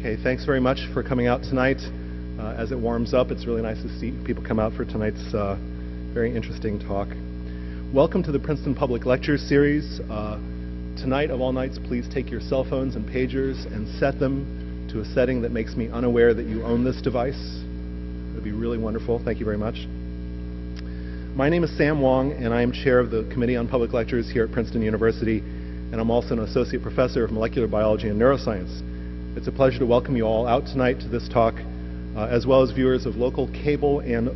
Okay, thanks very much for coming out tonight. As it warms up, it's really nice to see people come out for tonight's very interesting talk. Welcome to the Princeton Public Lectures series. Tonight, of all nights, please take your cell phones and pagers and set them to a setting that makes me unaware that you own this device. It would be really wonderful. Thank you very much. My name is Sam Wong, and I am chair of the Committee on Public Lectures here at Princeton University, and I'm also an associate professor of molecular biology and neuroscience. It's a pleasure to welcome you all out tonight to this talk, as well as viewers of local cable and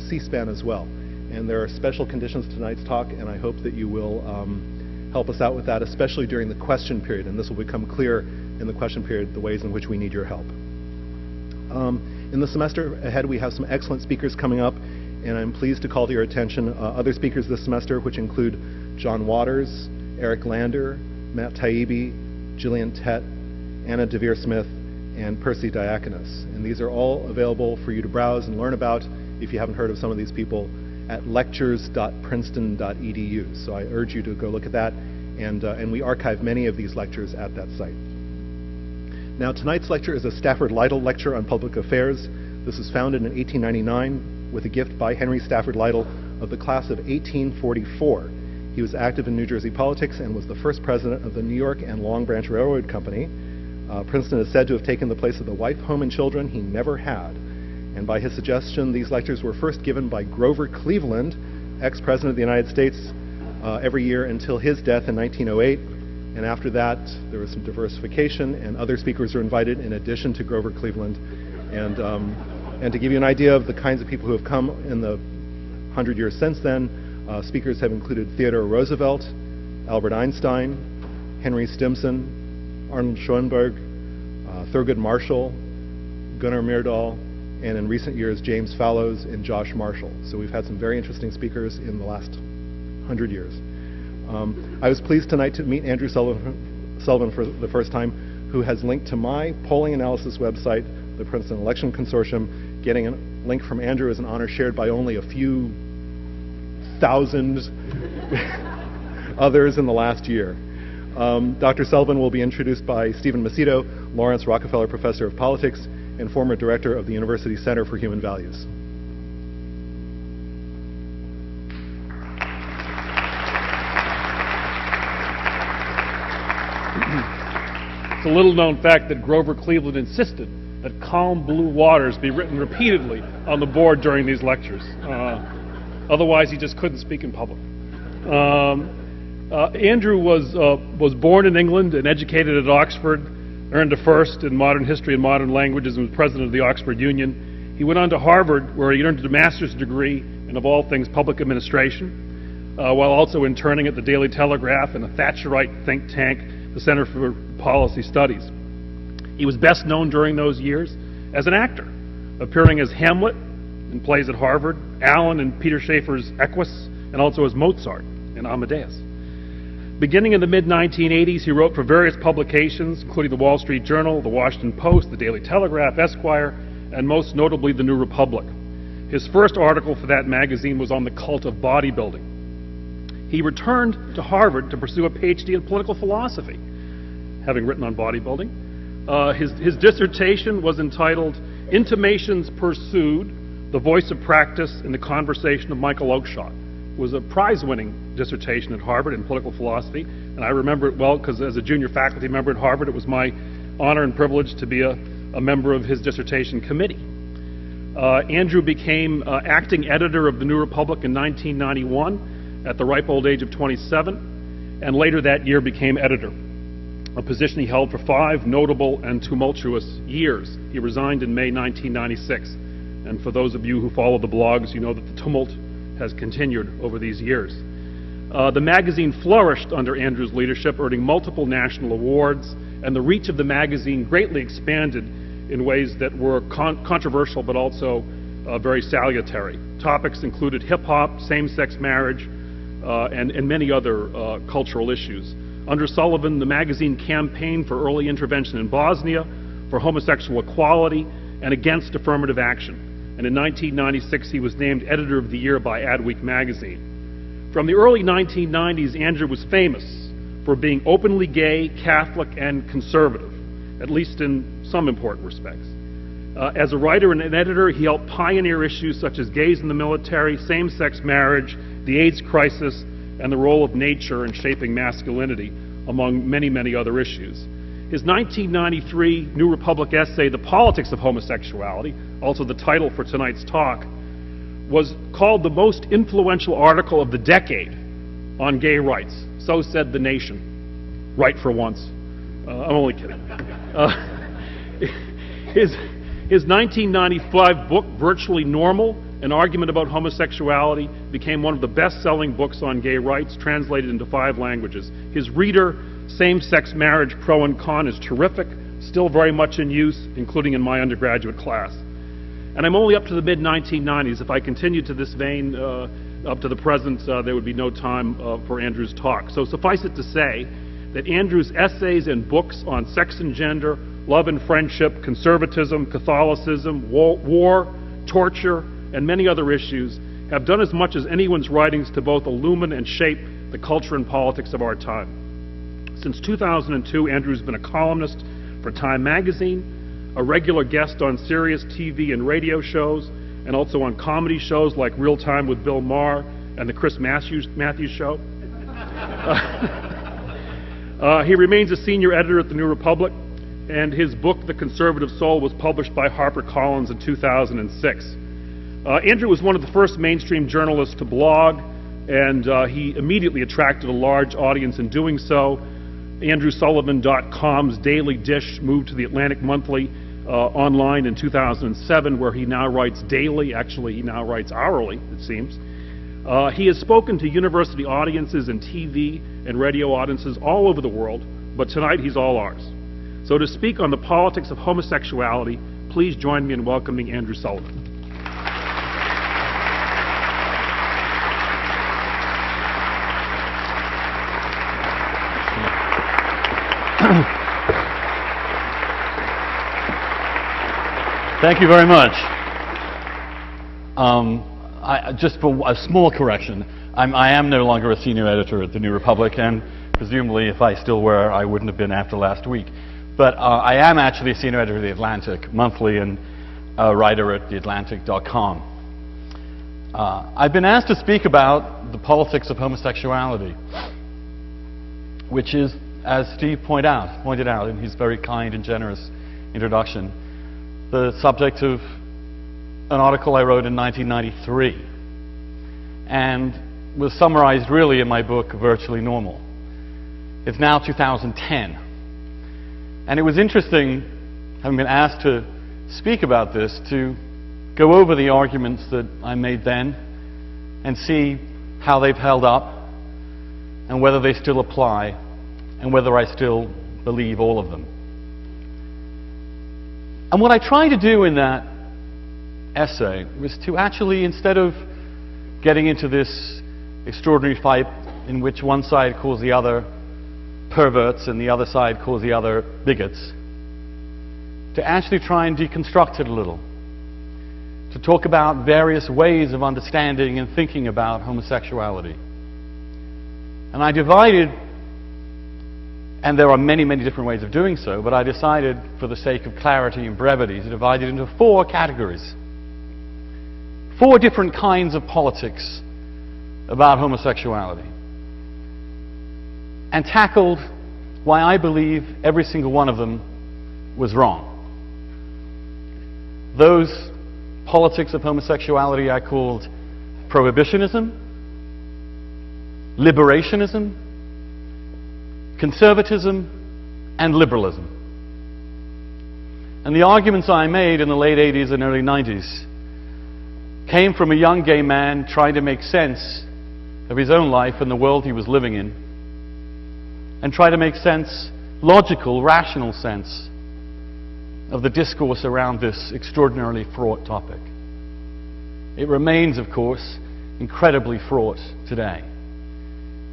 C-SPAN as well. And there are special conditions to tonight's talk, and I hope that you will help us out with that, especially during the question period, and this will become clear in the question period, the ways in which we need your help. In the semester ahead, we have some excellent speakers coming up, and I'm pleased to call to your attention other speakers this semester, which include John Waters, Eric Lander, Matt Taibbi, Gillian Tett, Anna DeVere-Smith, and Percy Diakonis. And these are all available for you to browse and learn about, if you haven't heard of some of these people, at lectures.princeton.edu. So I urge you to go look at that, and we archive many of these lectures at that site. Now, tonight's lecture is a Stafford Lytle Lecture on Public Affairs. This was founded in 1899 with a gift by Henry Stafford Lytle of the class of 1844. He was active in New Jersey politics and was the first president of the New York and Long Branch Railroad Company. Princeton is said to have taken the place of the wife, home, and children he never had. And by his suggestion, these lectures were first given by Grover Cleveland, ex-president of the United States, every year until his death in 1908. And after that, there was some diversification, and other speakers were invited in addition to Grover Cleveland. And to give you an idea of the kinds of people who have come in the 100 years since then, speakers have included Theodore Roosevelt, Albert Einstein, Henry Stimson, Arnold Schoenberg, Thurgood Marshall, Gunnar Myrdal, and in recent years, James Fallows and Josh Marshall. So we've had some very interesting speakers in the last 100 years. I was pleased tonight to meet Andrew Sullivan for the first time, who has linked to my polling analysis website, the Princeton Election Consortium. Getting a link from Andrew is an honor shared by only a few thousand others in the last year. Dr. Sullivan will be introduced by Stephen Macedo, Lawrence Rockefeller Professor of Politics and former Director of the University Center for Human Values. It's a little-known fact that Grover Cleveland insisted that calm blue waters be written repeatedly on the board during these lectures. Otherwise, he just couldn't speak in public. Andrew was born in England and educated at Oxford, earned a first in modern history and modern languages, and was president of the Oxford Union. He went on to Harvard, where he earned a master's degree in, of all things, public administration, while also interning at the Daily Telegraph and a Thatcherite think tank, the Center for Policy Studies. He was best known during those years as an actor, appearing as Hamlet in plays at Harvard, Alan in Peter Shaffer's Equus, and also as Mozart in Amadeus. Beginning in the mid-1980s, he wrote for various publications, including the Wall Street Journal, the Washington Post, the Daily Telegraph, Esquire, and most notably the New Republic. His first article for that magazine was on the cult of bodybuilding. He returned to Harvard to pursue a PhD in political philosophy, having written on bodybuilding. His dissertation was entitled Intimations Pursued, the Voice of Practice in the Conversation of Michael Oakeshott. It was a prize-winning dissertation at Harvard in political philosophy, and I remember it well because as a junior faculty member at Harvard, it was my honor and privilege to be a member of his dissertation committee. Andrew became acting editor of the New Republic in 1991 at the ripe old age of 27, and later that year became editor, a position he held for 5 notable and tumultuous years. He resigned in May 1996, and for those of you who follow the blogs, you know that the tumult has continued over these years. The magazine flourished under Andrew's leadership, earning multiple national awards, and the reach of the magazine greatly expanded in ways that were controversial but also very salutary. Topics included hip-hop, same-sex marriage, and many other cultural issues. Under Sullivan, the magazine campaigned for early intervention in Bosnia, for homosexual equality, and against affirmative action. And in 1996, he was named Editor of the Year by Adweek magazine. From the early 1990s, Andrew was famous for being openly gay, Catholic, and conservative. at least in some important respects. As a writer and an editor, he helped pioneer issues such as gays in the military, same-sex marriage, the AIDS crisis, and the role of nature in shaping masculinity, among many, many other issues. His 1993 New Republic essay, The Politics of Homosexuality, also the title for tonight's talk, was called the most influential article of the decade on gay rights. So said The Nation. Right for once. I'm only kidding. His 1995 book, Virtually Normal, An Argument About Homosexuality, became one of the best-selling books on gay rights, translated into 5 languages. His reader, Same-Sex Marriage, Pro and Con, is terrific, still very much in use, including in my undergraduate class. And I'm only up to the mid-1990s. If I continued to this vein up to the present, there would be no time for Andrew's talk. So suffice it to say that Andrew's essays and books on sex and gender, love and friendship, conservatism, Catholicism, war, torture, and many other issues have done as much as anyone's writings to both illumine and shape the culture and politics of our time. Since 2002, Andrew's been a columnist for Time magazine, a regular guest on serious TV and radio shows, and also on comedy shows like Real Time with Bill Maher and The Chris Matthews Show. He remains a senior editor at the New Republic, and his book, The Conservative Soul, was published by HarperCollins in 2006. Andrew was one of the first mainstream journalists to blog, and he immediately attracted a large audience in doing so. AndrewSullivan.com's Daily Dish moved to the Atlantic Monthly online in 2007, where he now writes daily. Actually, he now writes hourly, it seems. He has spoken to university audiences and TV and radio audiences all over the world, but tonight he's all ours. So to speak on the politics of homosexuality, please join me in welcoming Andrew Sullivan. Thank you very much. Just for a small correction, I am no longer a senior editor at the New Republic, and presumably if I still were, I wouldn't have been after last week. But I am actually a senior editor of the Atlantic Monthly and a writer at theatlantic.com. I've been asked to speak about the politics of homosexuality, which is, as Steve pointed out in his very kind and generous introduction, the subject of an article I wrote in 1993 and was summarized really in my book, Virtually Normal. It's now 2010. And it was interesting, having been asked to speak about this, to go over the arguments that I made then and see how they've held up and whether they still apply and whether I still believe all of them. And what I tried to do in that essay was to actually, instead of getting into this extraordinary fight in which one side calls the other perverts and the other side calls the other bigots, to actually try and deconstruct it a little, to talk about various ways of understanding and thinking about homosexuality. And I divided, and there are many, many different ways of doing so, but I decided, for the sake of clarity and brevity, to divide it into 4 categories. 4 different kinds of politics about homosexuality. And tackled why I believe every single one of them was wrong. Those politics of homosexuality I called prohibitionism, liberationism, conservatism, and liberalism. And the arguments I made in the late 80s and early 90s came from a young gay man trying to make sense of his own life and the world he was living in, and try to make sense, logical, rational sense, of the discourse around this extraordinarily fraught topic. It remains, of course, incredibly fraught today.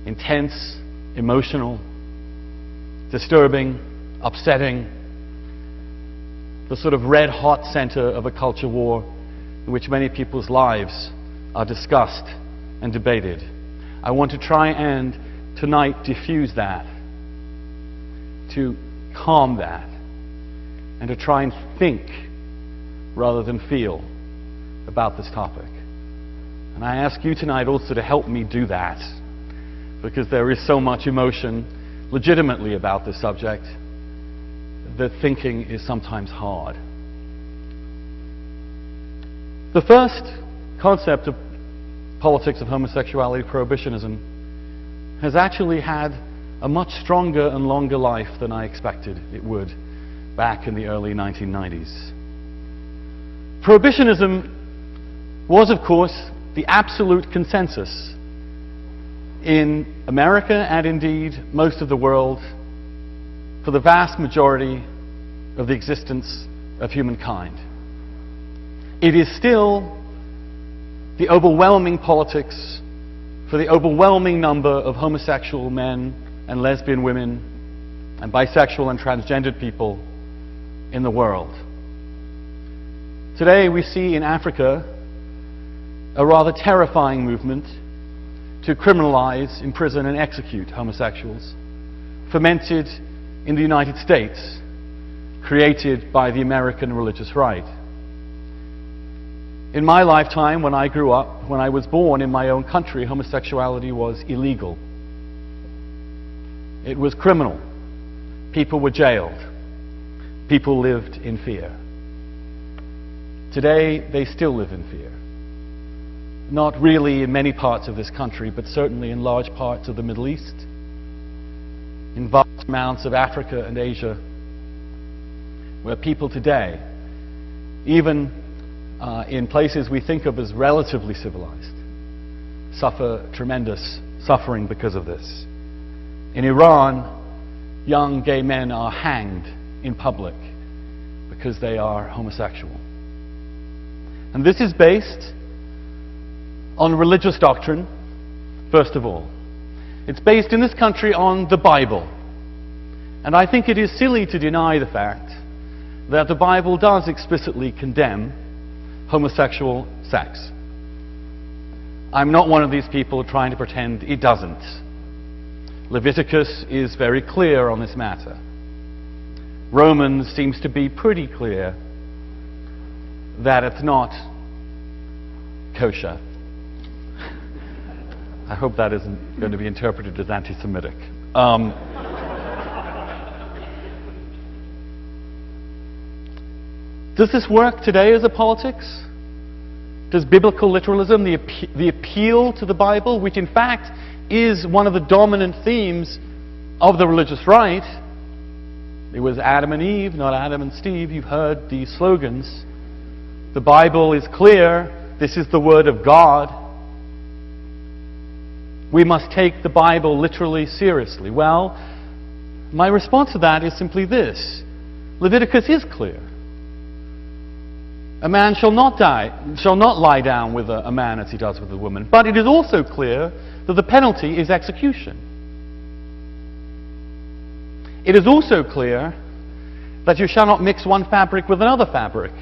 Intense, emotional, disturbing, upsetting, the sort of red-hot center of a culture war in which many people's lives are discussed and debated. I want to try and tonight diffuse that, to calm that, and to try and think rather than feel about this topic. And I ask you tonight also to help me do that, because there is so much emotion legitimately about this subject that thinking is sometimes hard. The first concept of politics of homosexuality, prohibitionism, has actually had a much stronger and longer life than I expected it would back in the early 1990s. Prohibitionism was, of course, the absolute consensus in America and indeed most of the world for the vast majority of the existence of humankind. It is still the overwhelming politics for the overwhelming number of homosexual men and lesbian women and bisexual and transgendered people in the world. Today we see in Africa a rather terrifying movement to criminalize, imprison and execute homosexuals, fomented in the United States, created by the American religious right. In my lifetime, when I grew up, when I was born in my own country, homosexuality was illegal. It was criminal. People were jailed. People lived in fear. Today, they still live in fear. Not really in many parts of this country, but certainly in large parts of the Middle East, in vast amounts of Africa and Asia, where people today, even in places we think of as relatively civilized, suffer tremendous suffering because of this. In Iran, young gay men are hanged in public because they are homosexual. And this is based on religious doctrine, first of all. It's based in this country on the Bible. And I think it is silly to deny the fact that the Bible does explicitly condemn homosexual sex. I'm not one of these people trying to pretend it doesn't. Leviticus is very clear on this matter. Romans seems to be pretty clear that it's not kosher. I hope that isn't going to be interpreted as anti-Semitic. Does this work today as a politics? Does biblical literalism, the appeal to the Bible, which in fact is one of the dominant themes of the religious right? It was Adam and Eve, not Adam and Steve. You've heard these slogans. The Bible is clear. This is the Word of God. We must take the Bible literally seriously. Well, my response to that is simply this. Leviticus is clear. A man shall not lie down with a man as he does with a woman. But it is also clear that the penalty is execution. It is also clear that you shall not mix one fabric with another fabric,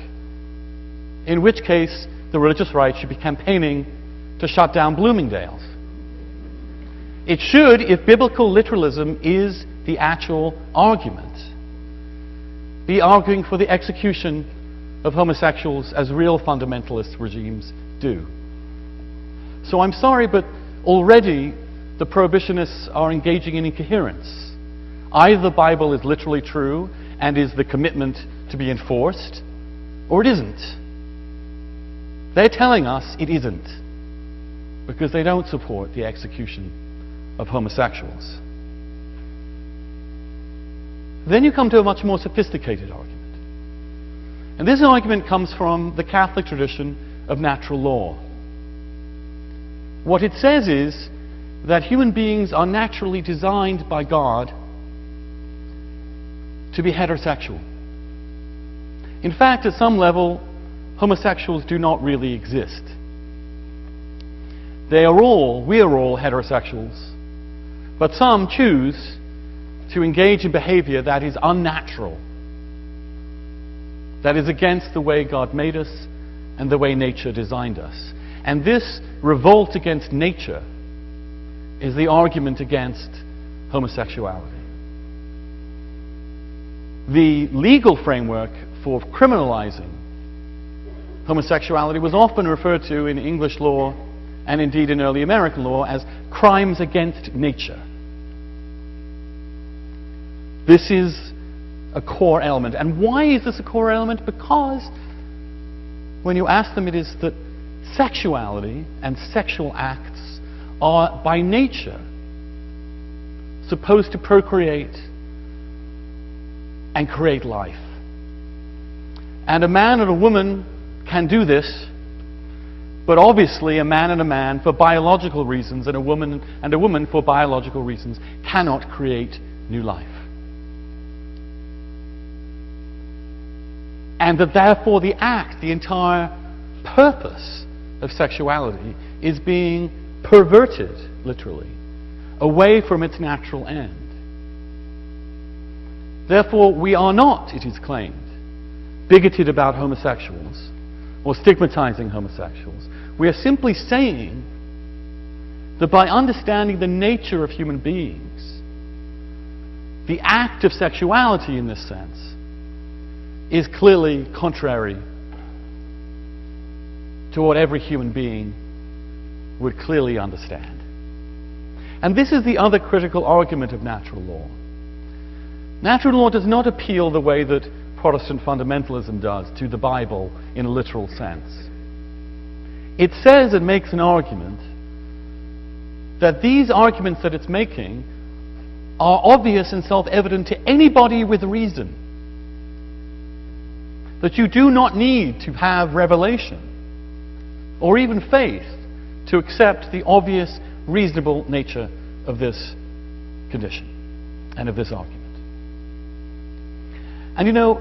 in which case the religious right should be campaigning to shut down Bloomingdale's. It should, if biblical literalism is the actual argument, be arguing for the execution of homosexuals as real fundamentalist regimes do. So I'm sorry, but already the prohibitionists are engaging in incoherence. Either the Bible is literally true and is the commitment to be enforced, or it isn't. They're telling us it isn't, because they don't support the execution of homosexuals. Then you come to a much more sophisticated argument. And this argument comes from the Catholic tradition of natural law. What it says is that human beings are naturally designed by God to be heterosexual. In fact, at some level, homosexuals do not really exist. We are all heterosexuals, but some choose to engage in behavior that is unnatural, that is against the way God made us and the way nature designed us. And this revolt against nature is the argument against homosexuality. the legal framework for criminalizing homosexuality was often referred to in English law and indeed in early American law as crimes against nature. This is a core element. And why is this a core element? Because when you ask them, it is that sexuality and sexual acts are by nature supposed to procreate and create life. And a man and a woman can do this, but obviously a man and a man for biological reasons and a woman for biological reasons cannot create new life. And that therefore the act, the entire purpose of sexuality is being perverted, literally, away from its natural end. Therefore, we are not, it is claimed, bigoted about homosexuals or stigmatizing homosexuals. We are simply saying that by understanding the nature of human beings, the act of sexuality in this sense is clearly contrary to what every human being would clearly understand. And this is the other critical argument of natural law. Natural law does not appeal the way that Protestant fundamentalism does to the Bible in a literal sense. It says and makes an argument that these arguments that it's making are obvious and self-evident to anybody with reason. That you do not need to have revelation or even faith to accept the obvious, reasonable nature of this condition and of this argument. And you know,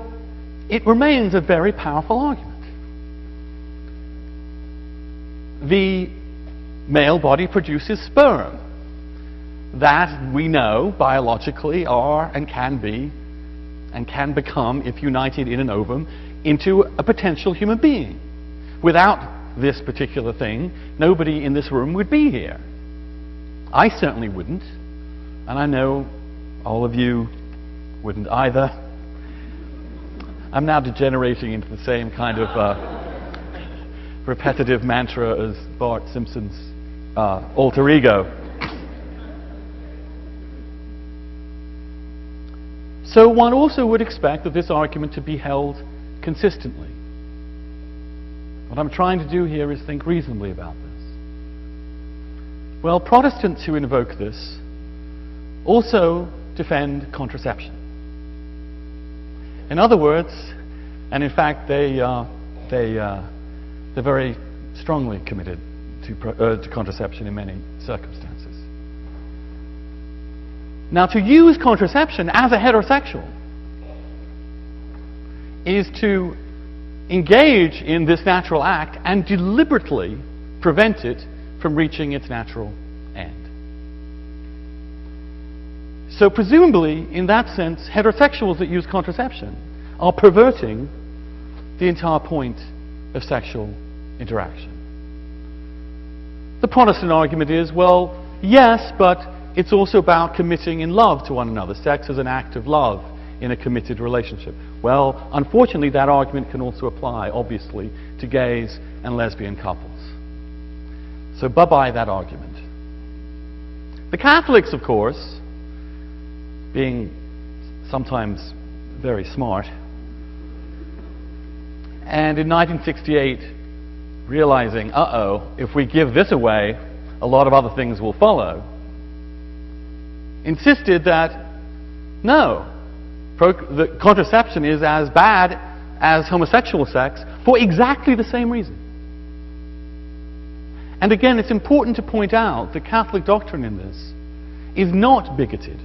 it remains a very powerful argument. The male body produces sperm that we know biologically are and can be and can become, if united in an ovum, into a potential human being. Without this particular thing, nobody in this room would be here. I certainly wouldn't, and I know all of you wouldn't either. I'm now degenerating into the same kind of repetitive mantra as Bart Simpson's alter ego. So one also would expect that this argument to be held consistently. What I'm trying to do here is think reasonably about this. Well, Protestants who invoke this also defend contraception. In other words, and in fact they're very strongly committed to contraception in many circumstances. Now, to use contraception as a heterosexual is to engage in this natural act and deliberately prevent it from reaching its natural end. So presumably, in that sense, heterosexuals that use contraception are perverting the entire point of sexual interaction. The Protestant argument is, well, yes, but it's also about committing in love to one another. Sex is an act of love in a committed relationship. Well, unfortunately, that argument can also apply, obviously, to gays and lesbian couples. So bye-bye that argument. The Catholics, of course, being sometimes very smart, and in 1968, realizing, if we give this away, a lot of other things will follow, insisted that, no, the contraception is as bad as homosexual sex for exactly the same reason. And again, it's important to point out the Catholic doctrine in this is not bigoted.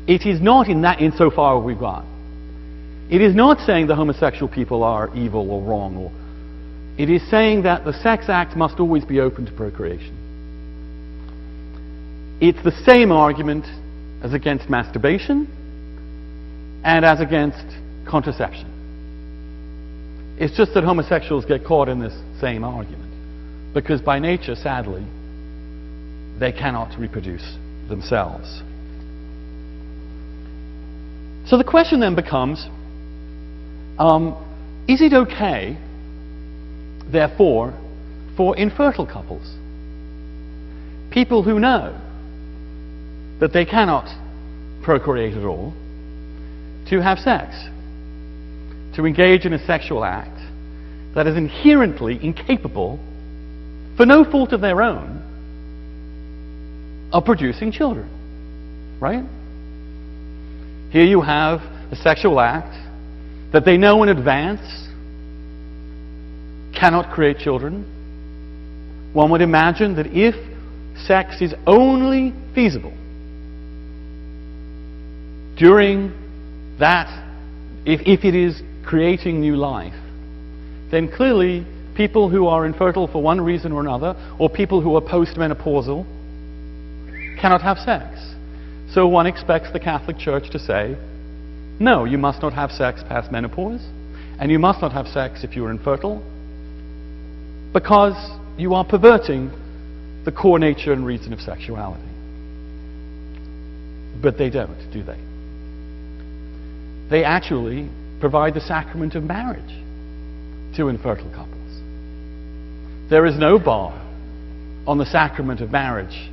It is not insofar as we've got. It is not saying the homosexual people are evil or wrong. It is saying that the sex act must always be open to procreation. It's the same argument as against masturbation and as against contraception. It's just that homosexuals get caught in this same argument because by nature, sadly, they cannot reproduce themselves. So the question then becomes, is it okay, therefore, for infertile couples, people who know that they cannot procreate at all, to have sex, to engage in a sexual act that is inherently incapable, for no fault of their own, of producing children? Right? Here you have a sexual act that they know in advance cannot create children. One would imagine that if sex is only feasible during that, if it is creating new life, then clearly people who are infertile for one reason or another, or people who are postmenopausal, cannot have sex. So one expects the Catholic Church to say, no, you must not have sex past menopause, and you must not have sex if you're infertile, because you are perverting the core nature and reason of sexuality. But they don't, do they? They actually provide the sacrament of marriage to infertile couples. There is no bar on the sacrament of marriage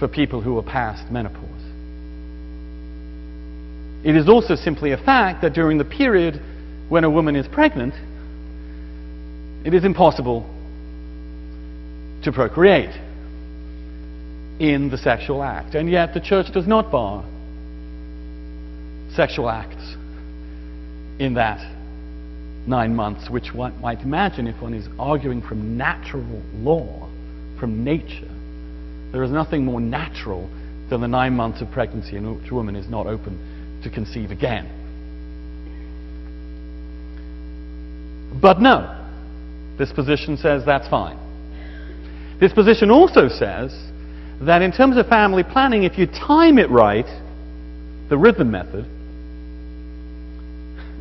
for people who are past menopause. It is also simply a fact that during the period when a woman is pregnant, it is impossible to procreate in the sexual act. And yet the Church does not bar sexual acts in that 9 months, which one might imagine, if one is arguing from natural law, from nature, there is nothing more natural than the 9 months of pregnancy in which a woman is not open to conceive again. But no, this position says that's fine. This position also says that in terms of family planning, if you time it right, the rhythm method,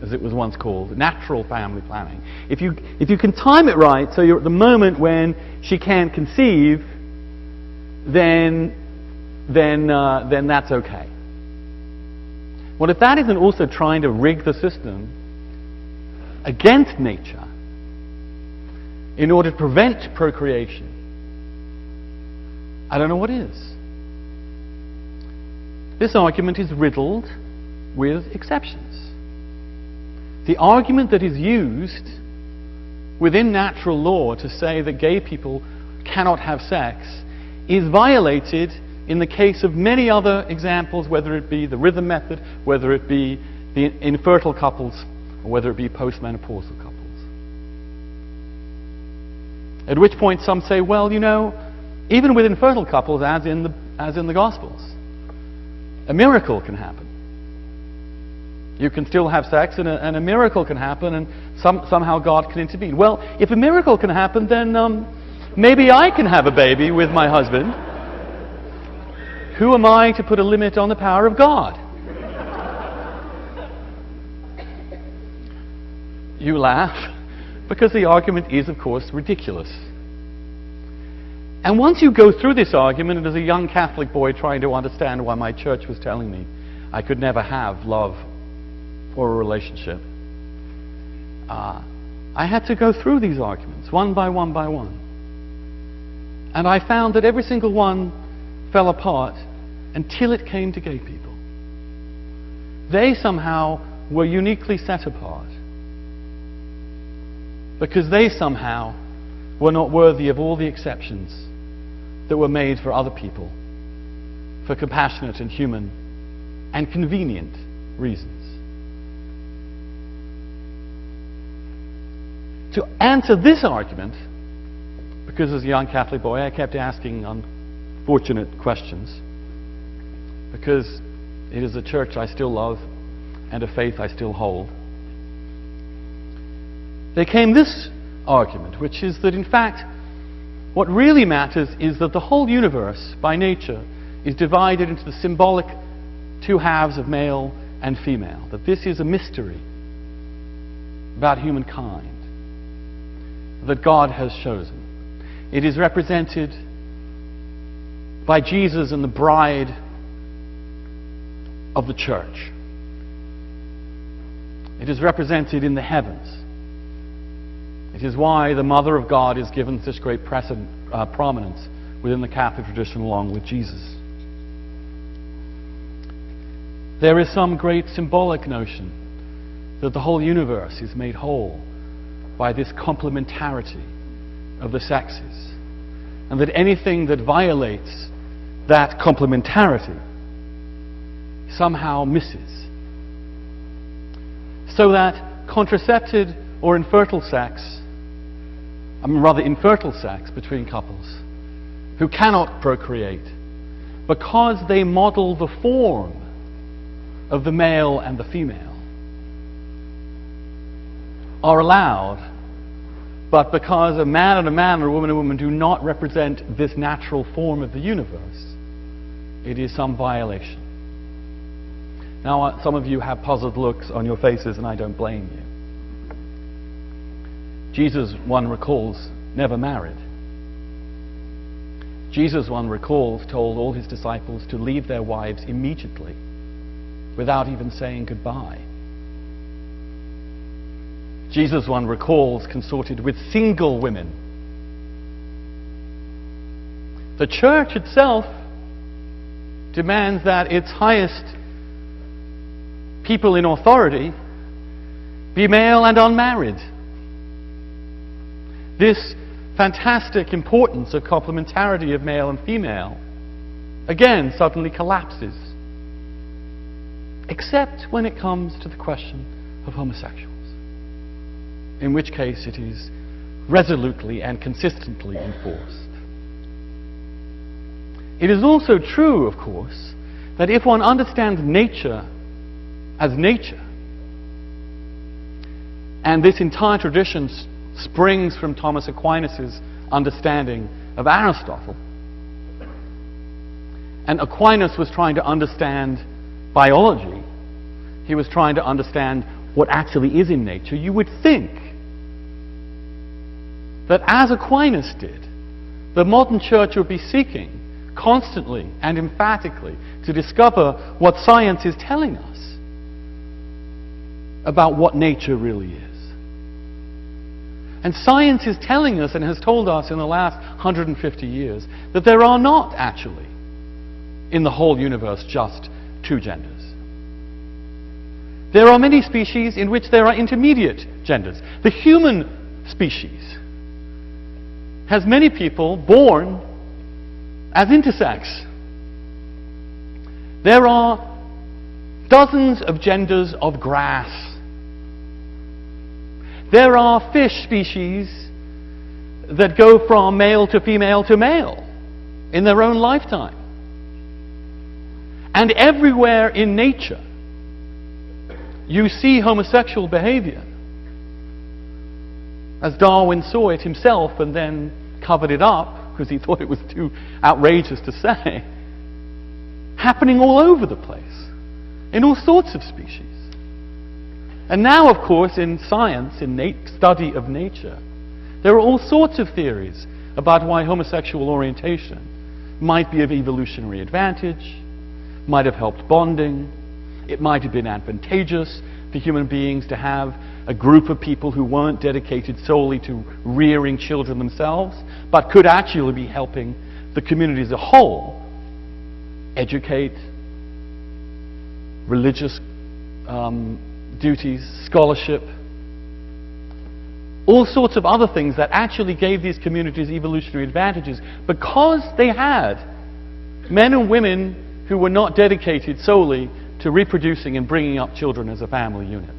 as it was once called, natural family planning, if you can time it right, so you're at the moment when she can't conceive, then that's okay. Well, if that isn't also trying to rig the system against nature in order to prevent procreation, I don't know what is. This argument is riddled with exceptions. The argument that is used within natural law to say that gay people cannot have sex is violated in the case of many other examples, whether it be the rhythm method, whether it be the infertile couples, or whether it be postmenopausal couples. At which point some say, well, you know, even with infertile couples, as in the Gospels, a miracle can happen. You can still have sex, and a miracle can happen, and somehow God can intervene. Well, if a miracle can happen, then maybe I can have a baby with my husband. Who am I to put a limit on the power of God? You laugh, because the argument is, of course, ridiculous. And once you go through this argument, and as a young Catholic boy trying to understand why my church was telling me I could never have love or a relationship, I had to go through these arguments, one by one by one. And I found that every single one fell apart until it came to gay people. They somehow were uniquely set apart because they somehow were not worthy of all the exceptions that were made for other people for compassionate and human and convenient reasons. To answer this argument, because as a young Catholic boy I kept asking unfortunate questions, because it is a church I still love and a faith I still hold, there came this argument, which is that in fact what really matters is that the whole universe by nature is divided into the symbolic two halves of male and female, that this is a mystery about humankind that God has chosen. It is represented by Jesus and the bride of the church. It is represented in the heavens. It is why the Mother of God is given such great prominence within the Catholic tradition along with Jesus. There is some great symbolic notion that the whole universe is made whole by this complementarity of the sexes, and that anything that violates that complementarity somehow misses. So that contracepted or infertile sex, infertile sex between couples who cannot procreate because they model the form of the male and the female, are allowed, but because a man and a man or a woman and a woman do not represent this natural form of the universe, it is some violation. Now, some of you have puzzled looks on your faces, and I don't blame you. Jesus, one recalls, never married. Jesus, one recalls, told all his disciples to leave their wives immediately, without even saying goodbye. Jesus, one recalls, consorted with single women. The church itself demands that its highest people in authority be male and unmarried. This fantastic importance of complementarity of male and female again suddenly collapses, except when it comes to the question of homosexuals, in which case it is resolutely and consistently enforced. It is also true, of course, that if one understands nature as nature, and this entire tradition springs from Thomas Aquinas' understanding of Aristotle, and Aquinas was trying to understand biology, he was trying to understand what actually is in nature, you would think that as Aquinas did, the modern church would be seeking constantly and emphatically to discover what science is telling us about what nature really is. And science is telling us, and has told us in the last 150 years, that there are not actually in the whole universe just two genders. There are many species in which there are intermediate genders. The human species has many people born as intersex. There are dozens of genders of grass. There are fish species that go from male to male in their own lifetime. And everywhere in nature, you see homosexual behavior, as Darwin saw it himself and then covered it up because he thought it was too outrageous to say, happening all over the place, in all sorts of species. And now, of course, in science, in study of nature, there are all sorts of theories about why homosexual orientation might be of evolutionary advantage, might have helped bonding, it might have been advantageous for human beings to have a group of people who weren't dedicated solely to rearing children themselves, but could actually be helping the community as a whole educate, religious duties, scholarship, all sorts of other things that actually gave these communities evolutionary advantages because they had men and women who were not dedicated solely to reproducing and bringing up children as a family unit.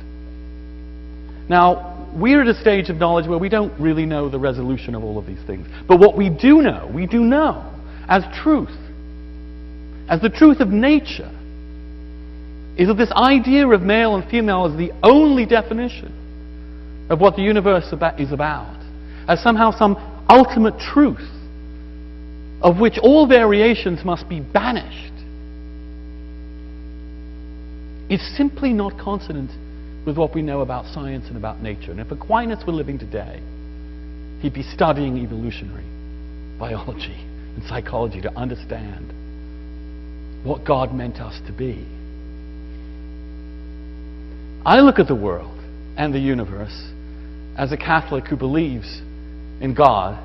Now, we're at a stage of knowledge where we don't really know the resolution of all of these things. But what we do know as truth, as the truth of nature, is that this idea of male and female as the only definition of what the universe is about, as somehow some ultimate truth of which all variations must be banished, is simply not consonant with what we know about science and about nature. And if Aquinas were living today, he'd be studying evolutionary biology and psychology to understand what God meant us to be. I look at the world and the universe, as a Catholic who believes in God,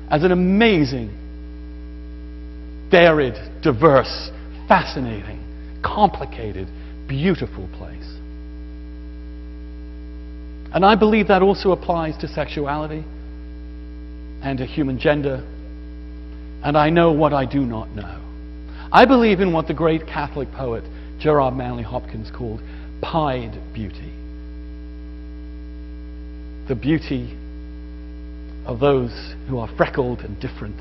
as an amazing, varied, diverse, fascinating, complicated, beautiful place. And I believe that also applies to sexuality and to human gender. And I know what I do not know. I believe in what the great Catholic poet Gerard Manley Hopkins called pied beauty. The beauty of those who are freckled and different.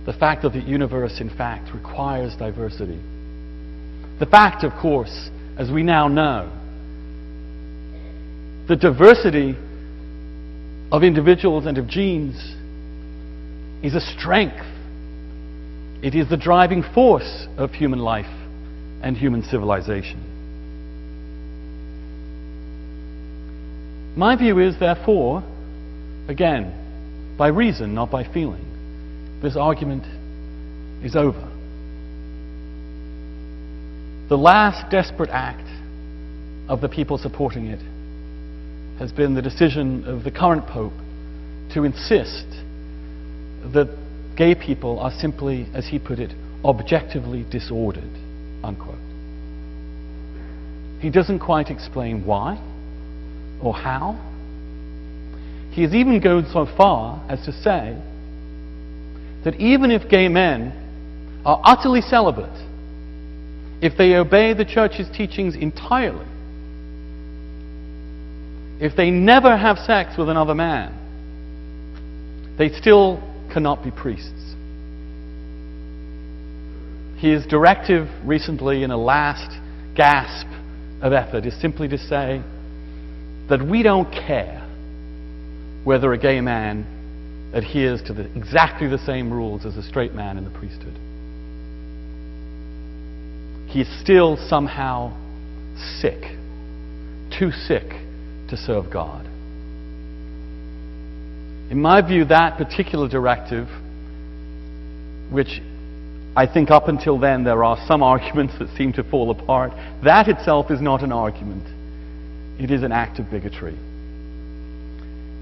The fact that the universe, in fact, requires diversity. The fact, of course, as we now know, the diversity of individuals and of genes is a strength. It is the driving force of human life and human civilization. My view is, therefore, again, by reason, not by feeling, this argument is over. The last desperate act of the people supporting it has been the decision of the current Pope to insist that gay people are simply, as he put it, objectively disordered, unquote. He doesn't quite explain why or how. He has even gone so far as to say that even if gay men are utterly celibate, if they obey the Church's teachings entirely, if they never have sex with another man, they still cannot be priests. His directive recently, in a last gasp of effort, is simply to say that we don't care whether a gay man adheres to exactly the same rules as a straight man in the priesthood. He is still somehow sick, too sick to serve God. In my view, that particular directive, which I think up until then there are some arguments that seem to fall apart, that itself is not an argument. It is an act of bigotry.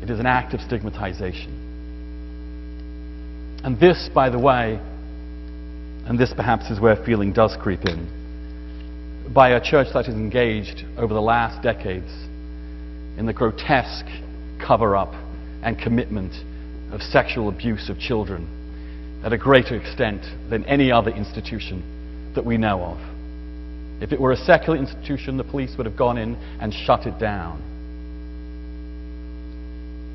It is an act of stigmatization. And this, by the way, and this perhaps is where feeling does creep in, by a church that is engaged over the last decades in the grotesque cover-up and commitment of sexual abuse of children at a greater extent than any other institution that we know of. If it were a secular institution, the police would have gone in and shut it down.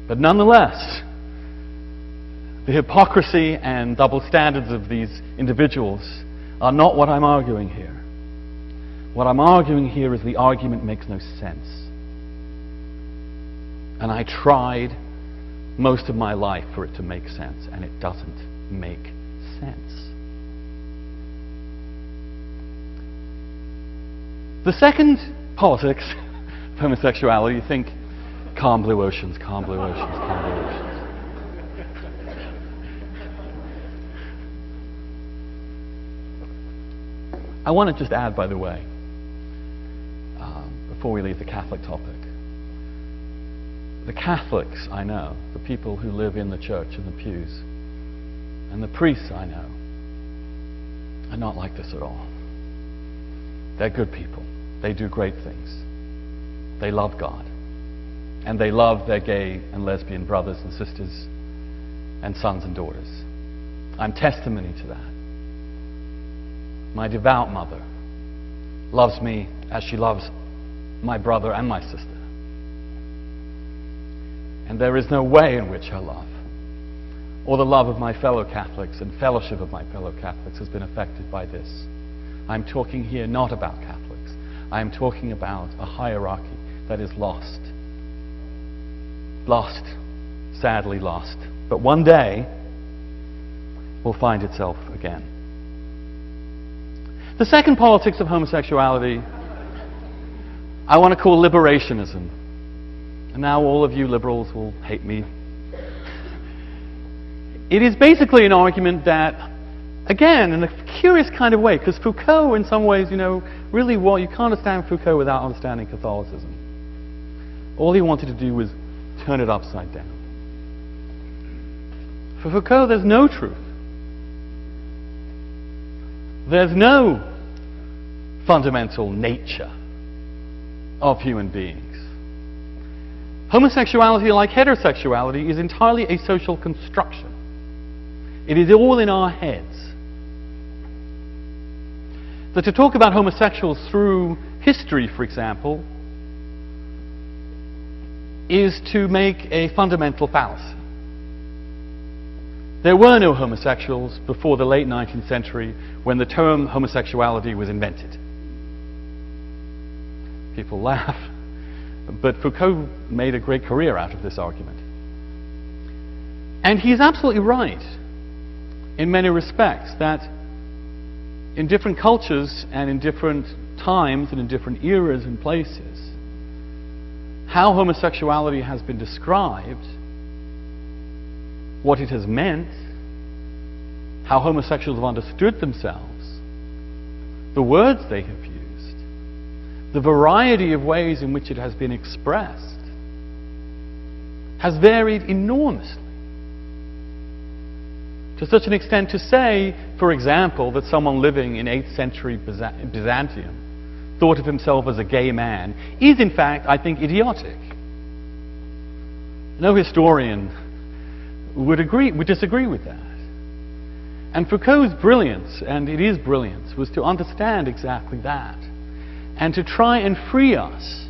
But nonetheless, the hypocrisy and double standards of these individuals are not what I'm arguing here. What I'm arguing here is the argument makes no sense. And I tried most of my life for it to make sense, and it doesn't make sense. The second politics of homosexuality, you think, calm blue oceans, calm blue oceans, calm blue oceans. I want to just add, by the way, before we leave the Catholic topic, the Catholics I know, the people who live in the church in the pews, and the priests I know, are not like this at all. They're good people. They do great things. They love God. And they love their gay and lesbian brothers and sisters and sons and daughters. I'm testimony to that. My devout mother loves me as she loves my brother and my sister. And there is no way in which her love, or the love of my fellow Catholics and fellowship of my fellow Catholics, has been affected by this. I'm talking here not about Catholics. I'm talking about a hierarchy that is lost. Lost. Sadly lost. But one day will find itself again. The second politics of homosexuality I want to call liberationism. And now all of you liberals will hate me. It is basically an argument that, again, in a curious kind of way, because Foucault, in some ways, really, well, you can't understand Foucault without understanding Catholicism. All he wanted to do was turn it upside down. For Foucault, there's no truth. There's no fundamental nature of human beings. Homosexuality, like heterosexuality, is entirely a social construction. It is all in our heads. That to talk about homosexuals through history, for example, is to make a fundamental fallacy. There were no homosexuals before the late 19th century when the term homosexuality was invented. People laugh, but Foucault made a great career out of this argument. And he's absolutely right in many respects that in different cultures and in different times and in different eras and places, how homosexuality has been described, what it has meant, how homosexuals have understood themselves, the words they have used, the variety of ways in which it has been expressed, has varied enormously. To such an extent to say, for example, that someone living in 8th century Byzantium thought of himself as a gay man is in fact, I think, idiotic. No historian would disagree with that. And Foucault's brilliance, and it is brilliance, was to understand exactly that and to try and free us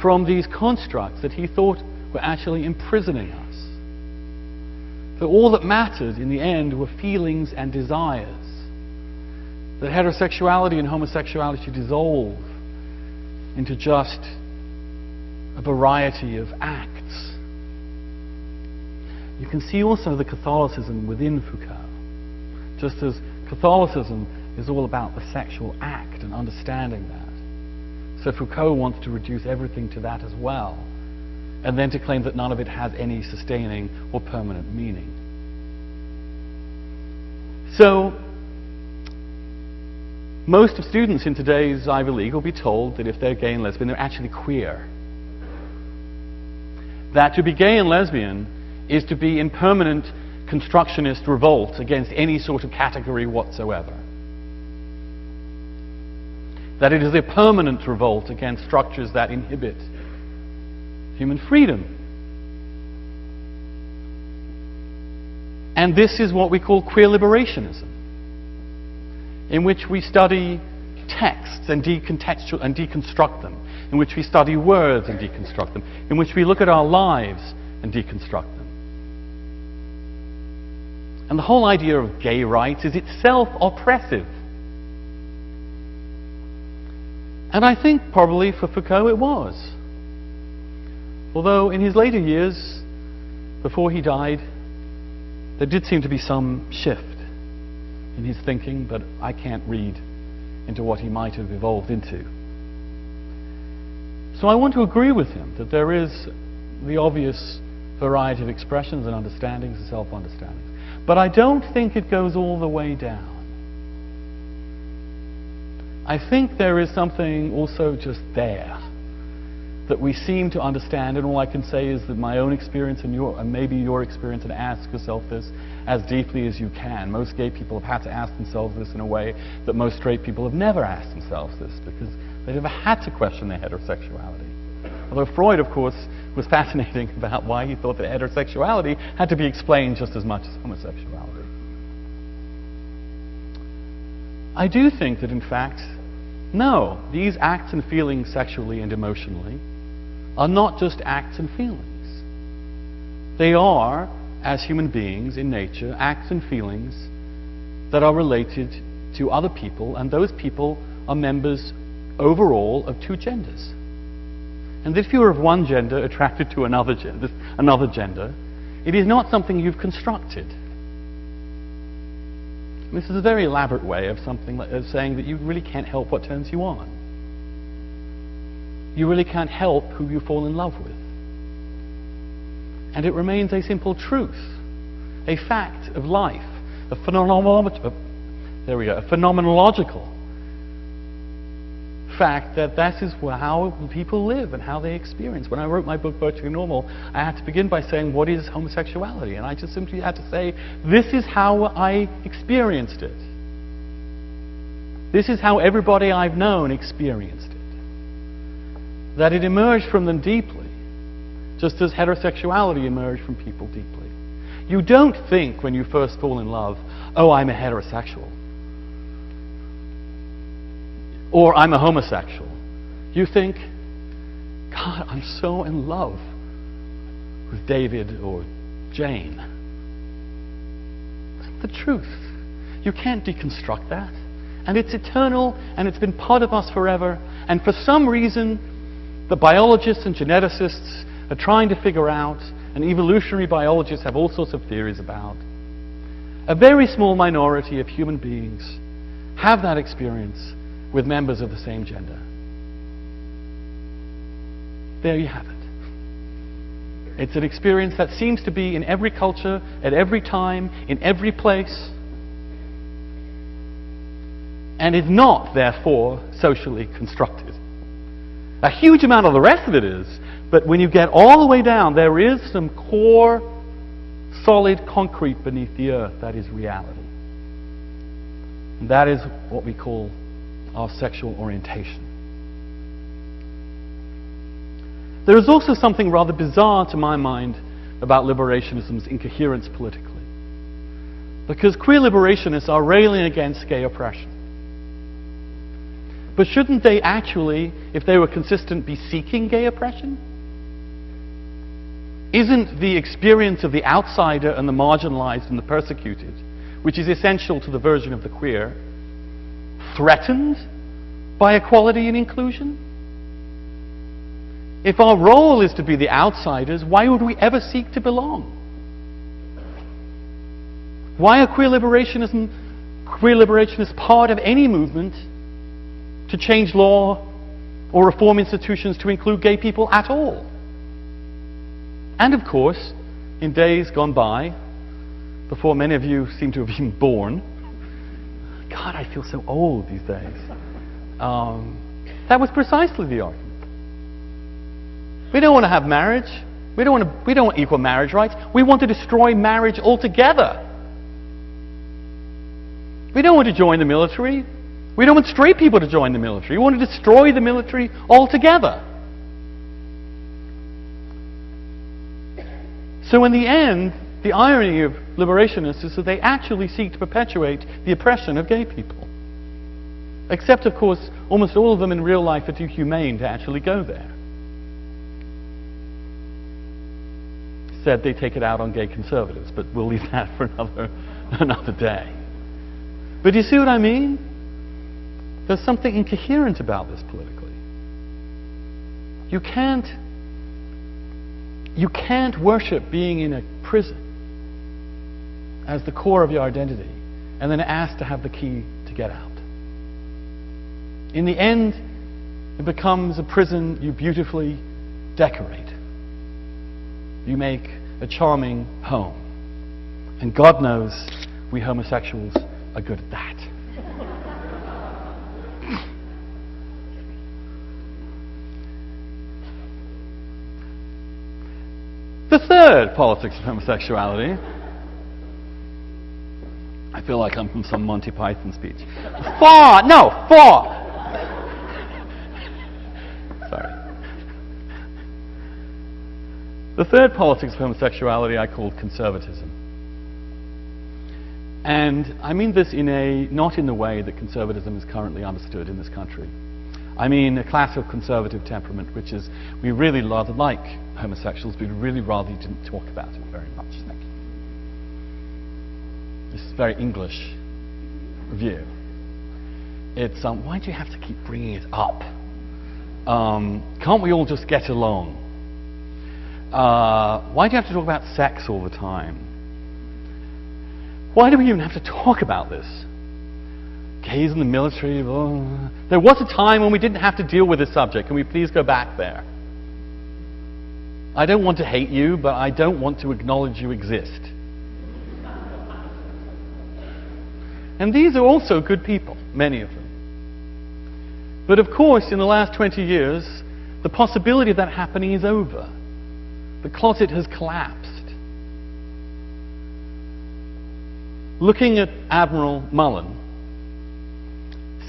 from these constructs that he thought were actually imprisoning us. That all that mattered in the end were feelings and desires. That heterosexuality and homosexuality dissolve into just a variety of acts. You can see also the Catholicism within Foucault, just as Catholicism is all about the sexual act and understanding that. So Foucault wants to reduce everything to that as well, and then to claim that none of it has any sustaining or permanent meaning. So, most of students in today's Ivy League will be told that if they're gay and lesbian, they're actually queer. That to be gay and lesbian is to be in permanent constructionist revolt against any sort of category whatsoever. That it is a permanent revolt against structures that inhibit human freedom. And this is what we call queer liberationism, in which we study texts and deconstruct them, in which we study words and deconstruct them, in which we look at our lives and deconstruct them. And the whole idea of gay rights is itself oppressive. And I think probably for Foucault it was. Although in his later years, before he died, there did seem to be some shift in his thinking, but I can't read into what he might have evolved into. So I want to agree with him that there is the obvious variety of expressions and understandings and self-understandings. But I don't think it goes all the way down. I think there is something also just there that we seem to understand, and all I can say is that my own experience and maybe your experience, and ask yourself this as deeply as you can. Most gay people have had to ask themselves this in a way that most straight people have never asked themselves this, because they've never had to question their heterosexuality. Although Freud, of course, was fascinating about why he thought that heterosexuality had to be explained just as much as homosexuality. I do think that, in fact, no, these acts and feelings sexually and emotionally are not just acts and feelings. They are, as human beings in nature, acts and feelings that are related to other people, and those people are members overall of two genders. And if you're of one gender attracted to another gender, it is not something you've constructed. This is a very elaborate way of saying that you really can't help what turns you on. You really can't help who you fall in love with. And it remains a simple truth, a fact of life, a phenomenological fact that that is how people live and how they experience. When I wrote my book, Virtually Normal, I had to begin by saying, what is homosexuality? And I just simply had to say, this is how I experienced it. This is how everybody I've known experienced it. That it emerged from them deeply, just as heterosexuality emerged from people deeply. You don't think when you first fall in love, oh, I'm a heterosexual. Or I'm a homosexual. You think, God, I'm so in love with David or Jane. That's the truth. You can't deconstruct that. And it's eternal, and it's been part of us forever. And for some reason, the biologists and geneticists are trying to figure out, and evolutionary biologists have all sorts of theories about, a very small minority of human beings have that experience with members of the same gender. There you have it. It's an experience that seems to be in every culture, at every time, in every place, and is not, therefore, socially constructed. A huge amount of the rest of it is, but when you get all the way down, there is some core, solid concrete beneath the earth that is reality. And that is what we call our sexual orientation. There is also something rather bizarre to my mind about liberationism's incoherence politically. Because queer liberationists are railing against gay oppression. But shouldn't they actually, if they were consistent, be seeking gay oppression? Isn't the experience of the outsider and the marginalized and the persecuted, which is essential to the version of the queer, threatened by equality and inclusion? If our role is to be the outsiders, why would we ever seek to belong? Why are queer liberationists part of any movement to change law or reform institutions to include gay people at all? And of course, in days gone by, before many of you seem to have been born, God, I feel so old these days. That was precisely the argument. We don't want to have marriage. We don't want equal marriage rights. We want to destroy marriage altogether. We don't want to join the military. We don't want straight people to join the military. We want to destroy the military altogether. So in the end, the irony of liberationists is that they actually seek to perpetuate the oppression of gay people. Except, of course, almost all of them in real life are too humane to actually go there. Said they take it out on gay conservatives, but we'll leave that for another day. But you see what I mean? There's something incoherent about this politically. You can't worship being in a prison as the core of your identity and then ask to have the key to get out. In the end, it becomes a prison you beautifully decorate. You make a charming home. And God knows we homosexuals are good at that. The third politics of homosexuality. I feel like I'm from some Monty Python speech. Sorry. The third politics of homosexuality I called conservatism. And I mean this not in the way that conservatism is currently understood in this country. I mean a classical conservative temperament, which is we really rather like homosexuals, but we'd really rather you didn't talk about it very much. Thank you. This is a very English view. It's, why do you have to keep bringing it up? Can't we all just get along? Why do you have to talk about sex all the time? Why do we even have to talk about this? Gays in the military. Oh. There was a time when we didn't have to deal with this subject. Can we please go back there? I don't want to hate you, but I don't want to acknowledge you exist. And these are also good people, many of them. But of course, in the last 20 years, the possibility of that happening is over. The closet has collapsed. Looking at Admiral Mullen,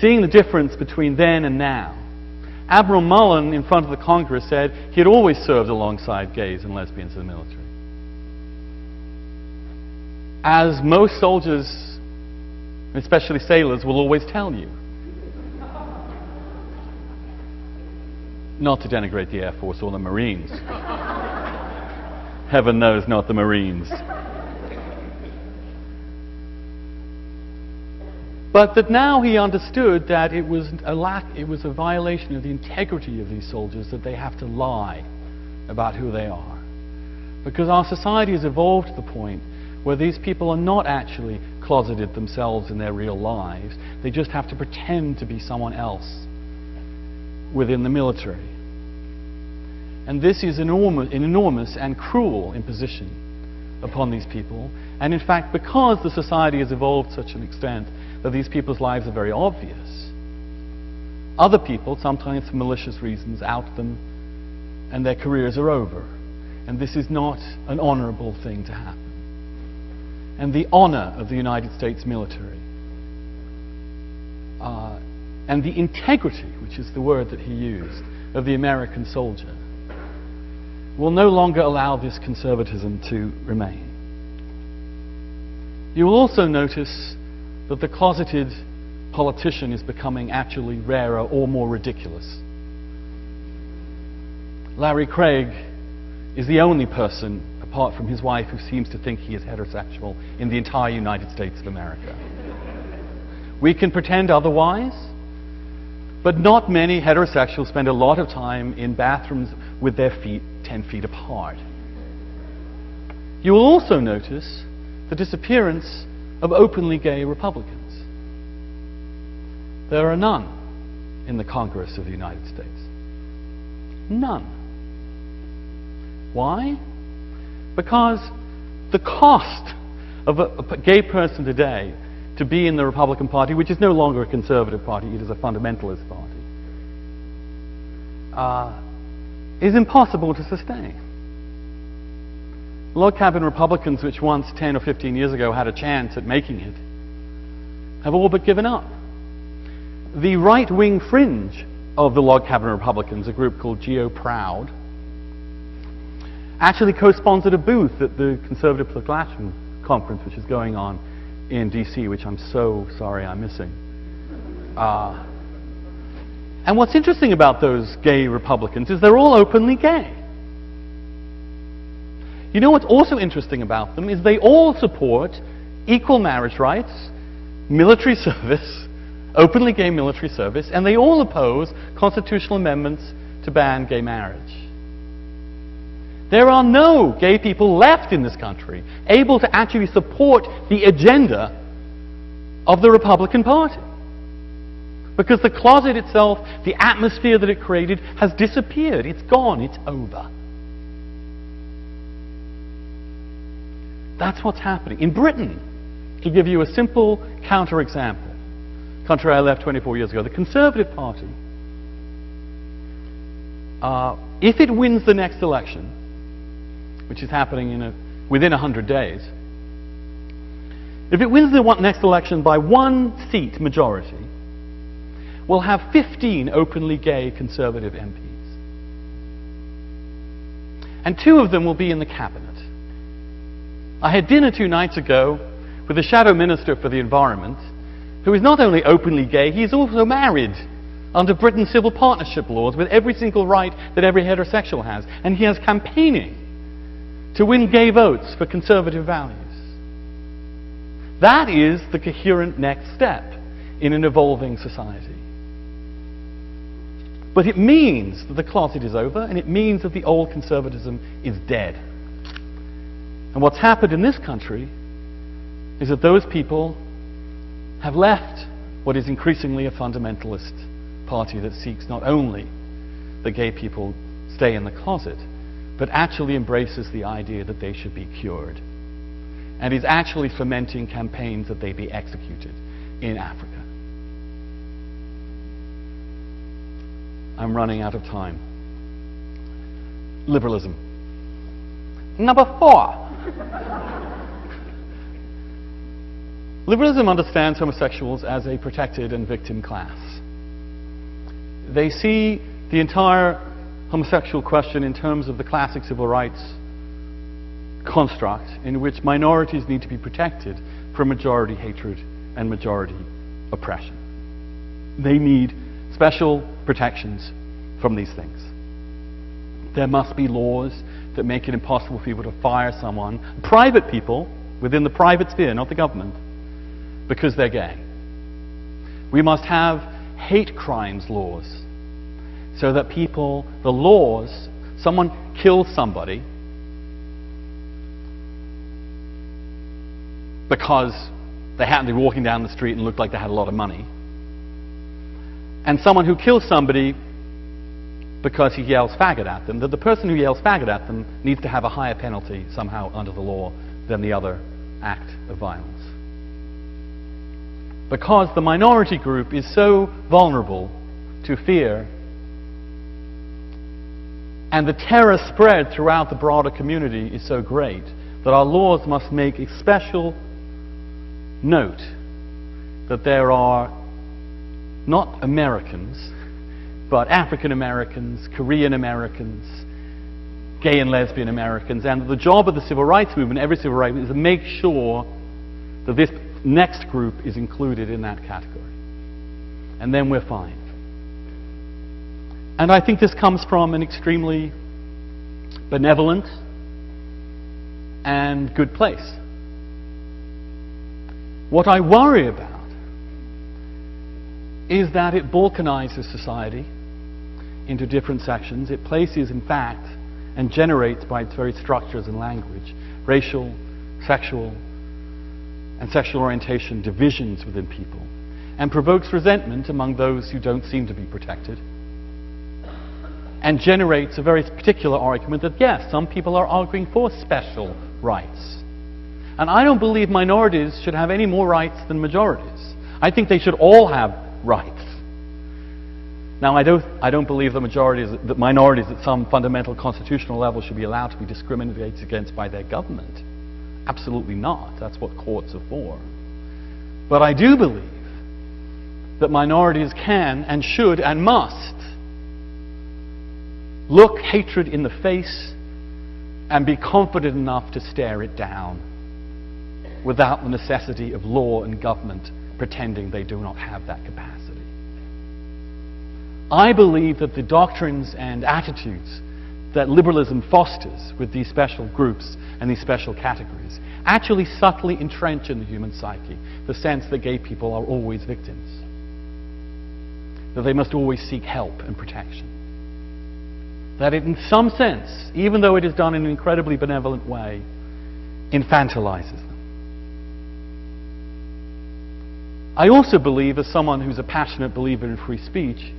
seeing the difference between then and now, Admiral Mullen, in front of the Congress, said he had always served alongside gays and lesbians in the military. As most soldiers, especially sailors, will always tell you. Not to denigrate the Air Force or the Marines. Heaven knows, not the Marines. But that now he understood that it was a violation of the integrity of these soldiers that they have to lie about who they are. Because our society has evolved to the point where these people are not actually closeted themselves in their real lives. They just have to pretend to be someone else within the military. And this is an enormous and cruel imposition upon these people. And in fact, because the society has evolved to such an extent that these people's lives are very obvious, other people, sometimes for malicious reasons, out them and their careers are over. And this is not an honorable thing to happen. And the honor of the United States military and the integrity, which is the word that he used, of the American soldier will no longer allow this conservatism to remain. You will also notice that the closeted politician is becoming actually rarer or more ridiculous. Larry Craig is the only person, apart from his wife, who seems to think he is heterosexual in the entire United States of America. We can pretend otherwise, but not many heterosexuals spend a lot of time in bathrooms with their feet 10 feet apart. You will also notice the disappearance of openly gay Republicans. There are none in the Congress of the United States. None. Why? Because the cost of a gay person today to be in the Republican Party, which is no longer a conservative party, it is a fundamentalist party, is impossible to sustain. Log cabin Republicans, which once 10 or 15 years ago had a chance at making it, have all but given up. The right-wing fringe of the log cabin Republicans, a group called Geo Proud, actually co-sponsored a booth at the Conservative Political Action Conference, which is going on in DC, which I'm so sorry I'm missing. And what's interesting about those gay Republicans is they're all openly gay. You know what's also interesting about them is they all support equal marriage rights, military service, openly gay military service, and they all oppose constitutional amendments to ban gay marriage. There are no gay people left in this country able to actually support the agenda of the Republican Party. Because the closet itself, the atmosphere that it created, has disappeared. It's gone. It's over. That's what's happening. In Britain, to give you a simple counterexample, country I left 24 years ago, the Conservative Party, if it wins the next election, which is happening within 100 days, if it wins the next election by 1 seat majority, we'll have 15 openly gay Conservative MPs. And 2 of them will be in the cabinet. I had dinner 2 nights ago with the Shadow Minister for the Environment, who is not only openly gay, he's also married under Britain's civil partnership laws with every single right that every heterosexual has. And he has campaigning to win gay votes for conservative values. That is the coherent next step in an evolving society. But it means that the closet is over, and it means that the old conservatism is dead. And what's happened in this country is that those people have left what is increasingly a fundamentalist party that seeks not only that gay people stay in the closet, but actually embraces the idea that they should be cured, and is actually fomenting campaigns that they be executed in Africa. I'm running out of time. Liberalism. Number 4. Liberalism understands homosexuals as a protected and victim class. They see the entire homosexual question in terms of the classic civil rights construct in which minorities need to be protected from majority hatred and majority oppression. They need special protections from these things. There must be laws that make it impossible for people to fire someone, private people, within the private sphere, not the government, because they're gay. We must have hate crimes laws so that people, the laws, someone kills somebody because they happened to be walking down the street and looked like they had a lot of money, and someone who kills somebody because he yells faggot at them, that the person who yells faggot at them needs to have a higher penalty somehow under the law than the other act of violence. Because the minority group is so vulnerable to fear, and the terror spread throughout the broader community is so great, that our laws must make a special note that there are not Americans, but African Americans, Korean Americans, gay and lesbian Americans, and the job of the civil rights movement, every civil rights movement, is to make sure that this next group is included in that category. And then we're fine. And I think this comes from an extremely benevolent and good place. What I worry about is that it balkanizes society into different sections. It places, in fact, and generates by its very structures and language, racial, sexual, and sexual orientation divisions within people, and provokes resentment among those who don't seem to be protected, and generates a very particular argument that, yes, some people are arguing for special rights. And I don't believe minorities should have any more rights than majorities. I think they should all have rights. Now, I don't believe that minorities at some fundamental constitutional level should be allowed to be discriminated against by their government. Absolutely not. That's what courts are for. But I do believe that minorities can and should and must look hatred in the face and be confident enough to stare it down without the necessity of law and government pretending they do not have that capacity. I believe that the doctrines and attitudes that liberalism fosters with these special groups and these special categories actually subtly entrench in the human psyche the sense that gay people are always victims, that they must always seek help and protection, that it in some sense, even though it is done in an incredibly benevolent way, infantilizes them. I also believe, as someone who's a passionate believer in free speech,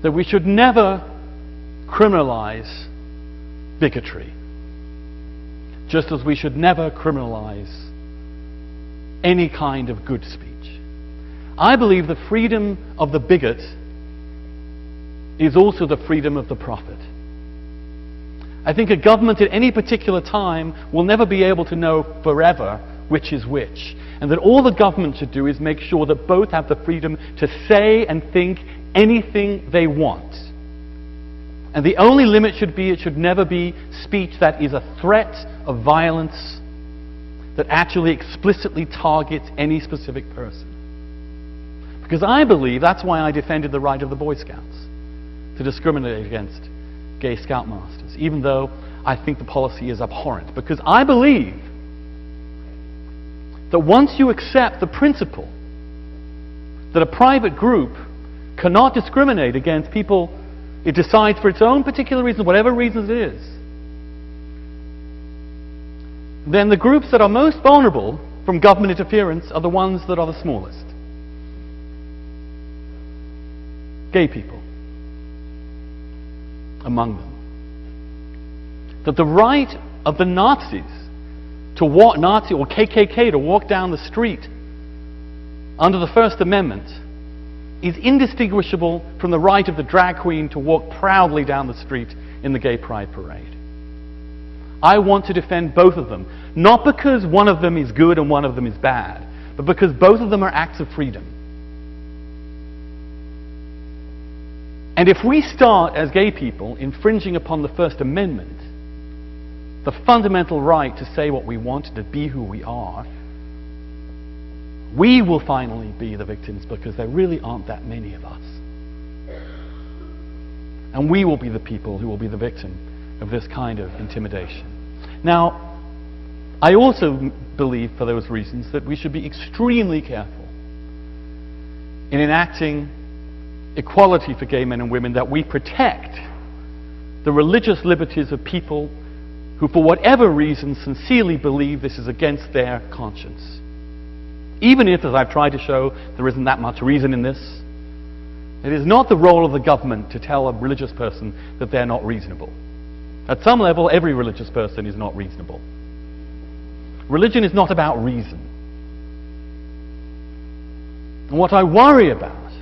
that we should never criminalize bigotry, just as we should never criminalize any kind of good speech. I believe the freedom of the bigot is also the freedom of the prophet. I think a government at any particular time will never be able to know forever which is which, and that all the government should do is make sure that both have the freedom to say and think anything they want. And the only limit should be, it should never be speech that is a threat of violence that actually explicitly targets any specific person. Because I believe, that's why I defended the right of the Boy Scouts to discriminate against gay scoutmasters, even though I think the policy is abhorrent. Because I believe that once you accept the principle that a private group cannot discriminate against people it decides for its own particular reasons, whatever reasons it is, then the groups that are most vulnerable from government interference are the ones that are the smallest. Gay people among them. That the right of the Nazis to walk, Nazi or KKK to walk down the street under the First Amendment is indistinguishable from the right of the drag queen to walk proudly down the street in the gay pride parade. I want to defend both of them, not because one of them is good and one of them is bad, but because both of them are acts of freedom. And if we start, as gay people, infringing upon the First Amendment, the fundamental right to say what we want, to be who we are, we will finally be the victims because there really aren't that many of us. And we will be the people who will be the victim of this kind of intimidation. Now, I also believe, for those reasons, that we should be extremely careful in enacting equality for gay men and women, that we protect the religious liberties of people who, for whatever reason, sincerely believe this is against their conscience. Even if, as I've tried to show, there isn't that much reason in this, it is not the role of the government to tell a religious person that they're not reasonable. At some level, every religious person is not reasonable. Religion is not about reason. And what I worry about,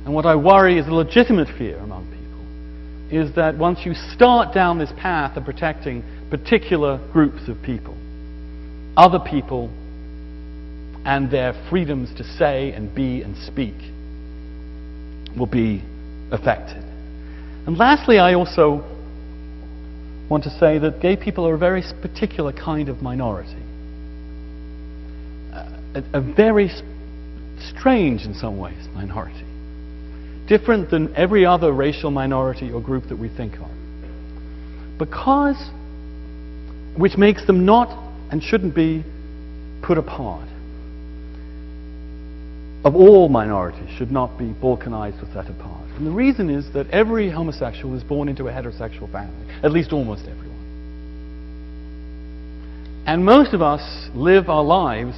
and what I worry is a legitimate fear among people, is that once you start down this path of protecting particular groups of people, other people and their freedoms to say and be and speak will be affected. And lastly, I also want to say that gay people are a very particular kind of minority. A very strange, in some ways, minority. Different than every other racial minority or group that we think of. Which makes them not and shouldn't be put apart. Of all minorities should not be balkanized or set apart. And the reason is that every homosexual is born into a heterosexual family, at least almost everyone. And most of us live our lives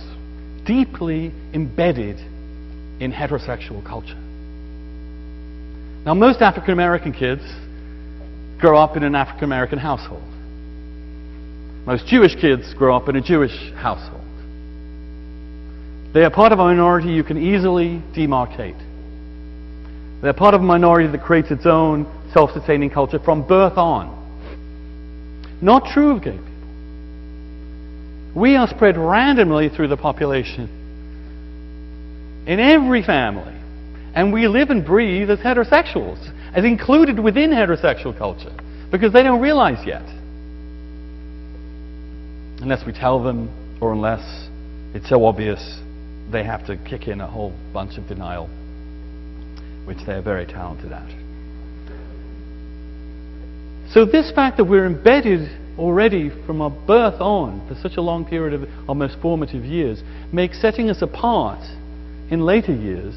deeply embedded in heterosexual culture. Now, most African American kids grow up in an African American household. Most Jewish kids grow up in a Jewish household. They are part of a minority you can easily demarcate. They're part of a minority that creates its own self-sustaining culture from birth on. Not true of gay people. We are spread randomly through the population in every family. And we live and breathe as heterosexuals, as included within heterosexual culture, because they don't realize yet. Unless we tell them, or unless it's so obvious, they have to kick in a whole bunch of denial, which they're very talented at. So this fact that we're embedded already from our birth on for such a long period of almost formative years makes setting us apart in later years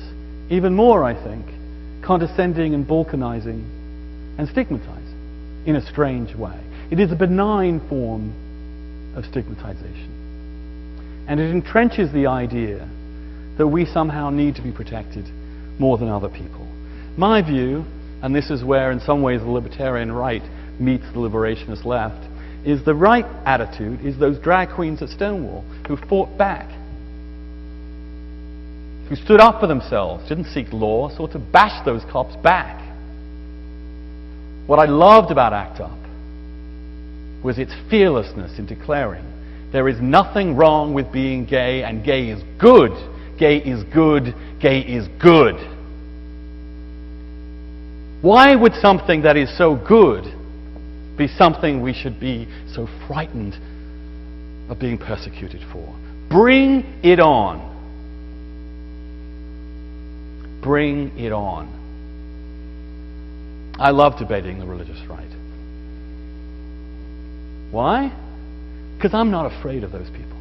even more, I think, condescending and balkanizing and stigmatizing in a strange way. It is a benign form of stigmatization. And it entrenches the idea that we somehow need to be protected more than other people. My view, and this is where in some ways the libertarian right meets the liberationist left, is the right attitude is those drag queens at Stonewall who fought back, who stood up for themselves, didn't seek law, sought to bash those cops back. What I loved about ACT UP was its fearlessness in declaring there is nothing wrong with being gay, and gay is good. Gay is good. Gay is good. Why would something that is so good be something we should be so frightened of being persecuted for? Bring it on. Bring it on. I love debating the religious right. Why? Because I'm not afraid of those people.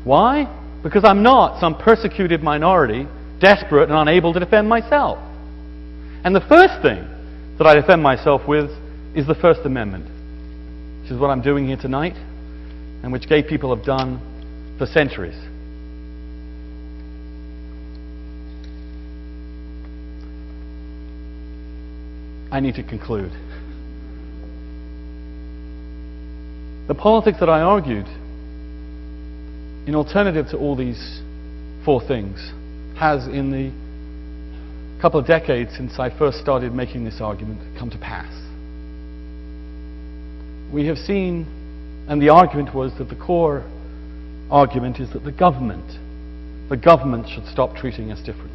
Why? Because I'm not some persecuted minority, desperate and unable to defend myself. And the first thing that I defend myself with is the First Amendment, which is what I'm doing here tonight, and which gay people have done for centuries. I need to conclude. The politics that I argued, in alternative to all these four things, has, in the couple of decades since I first started making this argument, come to pass. We have seen, and the argument was that the core argument is that the government should stop treating us differently.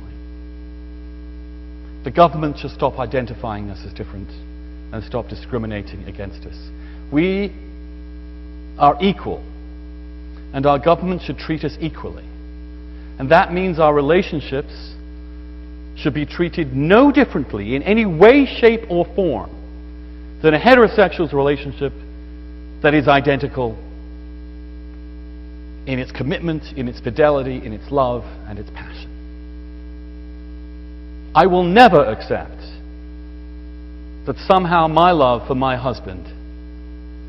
The government should stop identifying us as different and stop discriminating against us. We are equal, and our government should treat us equally. And that means our relationships should be treated no differently in any way, shape, or form than a heterosexual relationship that is identical in its commitment, in its fidelity, in its love, and its passion. I will never accept that somehow my love for my husband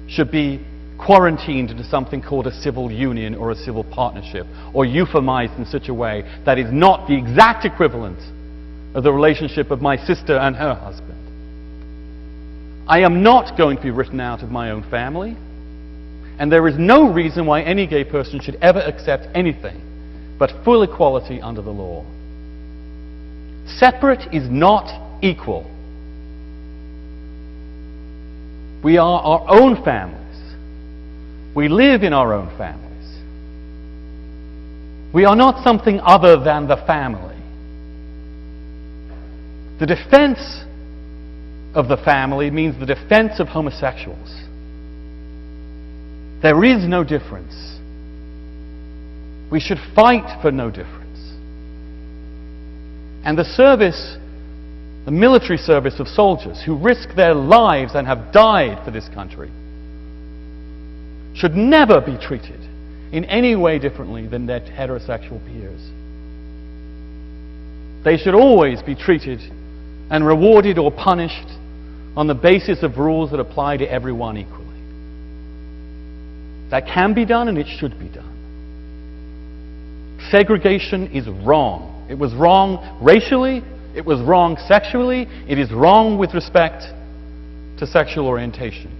should be quarantined into something called a civil union or a civil partnership, or euphemized in such a way that is not the exact equivalent of the relationship of my sister and her husband. I am not going to be written out of my own family, and there is no reason why any gay person should ever accept anything but full equality under the law. Separate is not equal. We are our own families. We live in our own families. We are not something other than the family. The defense of the family means the defense of homosexuals. There is no difference. We should fight for no difference. And the service, the military service of soldiers who risk their lives and have died for this country, should never be treated in any way differently than their heterosexual peers. They should always be treated and rewarded or punished on the basis of rules that apply to everyone equally. That can be done, and it should be done. Segregation is wrong. It was wrong racially, it was wrong sexually, it is wrong with respect to sexual orientation.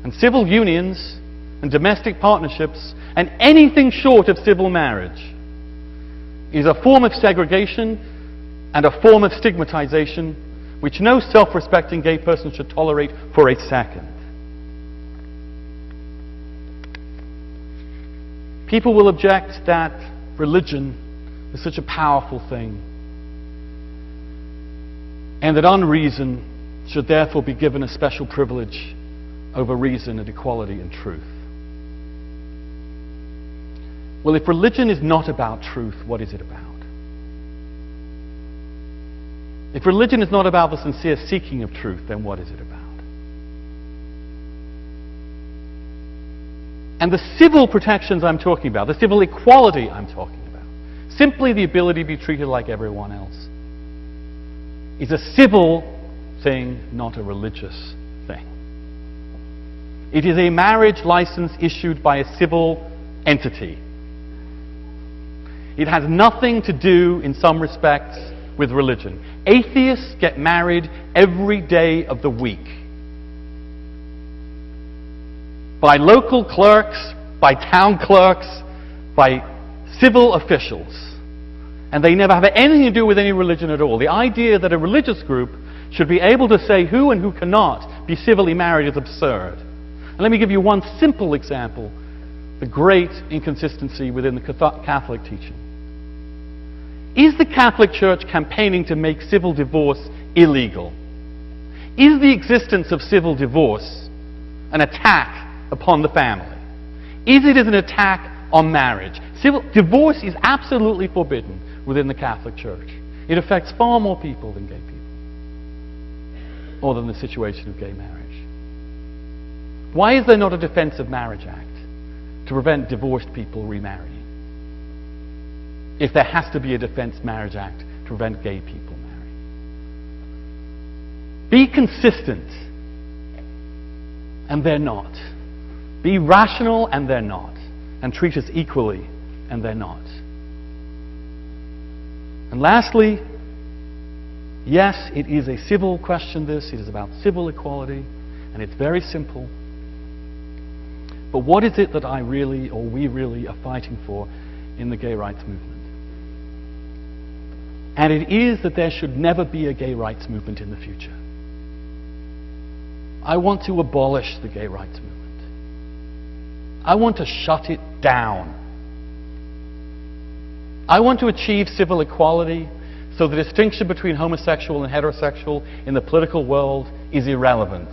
And civil unions and domestic partnerships and anything short of civil marriage is a form of segregation and a form of stigmatization which no self-respecting gay person should tolerate for a second. People will object that religion is such a powerful thing, and that unreason should therefore be given a special privilege over reason and equality and truth. Well, if religion is not about truth, what is it about? If religion is not about the sincere seeking of truth, then what is it about? And the civil protections I'm talking about, the civil equality I'm talking about, simply the ability to be treated like everyone else, is a civil thing, not a religious thing. It is a marriage license issued by a civil entity. It has nothing to do, in some respects, with religion. Atheists get married every day of the week. By local clerks, by town clerks, by civil officials. And they never have anything to do with any religion at all. The idea that a religious group should be able to say who and who cannot be civilly married is absurd. And let me give you one simple example, the great inconsistency within the Catholic teaching. Is the Catholic Church campaigning to make civil divorce illegal? Is the existence of civil divorce an attack upon the family? Is it an attack on marriage? Civil divorce is absolutely forbidden within the Catholic Church. It affects far more people than gay people, or than the situation of gay marriage. Why is there not a Defense of Marriage Act to prevent divorced people remarrying? If there has to be a Defense Marriage Act to prevent gay people marrying. Be consistent, and they're not. Be rational, and they're not. And treat us equally, and they're not. And lastly, yes, it is a civil question, this. It is about civil equality, and it's very simple. But what is it that I really, or we really, are fighting for in the gay rights movement? And it is that there should never be a gay rights movement in the future. I want to abolish the gay rights movement. I want to shut it down. I want to achieve civil equality so the distinction between homosexual and heterosexual in the political world is irrelevant.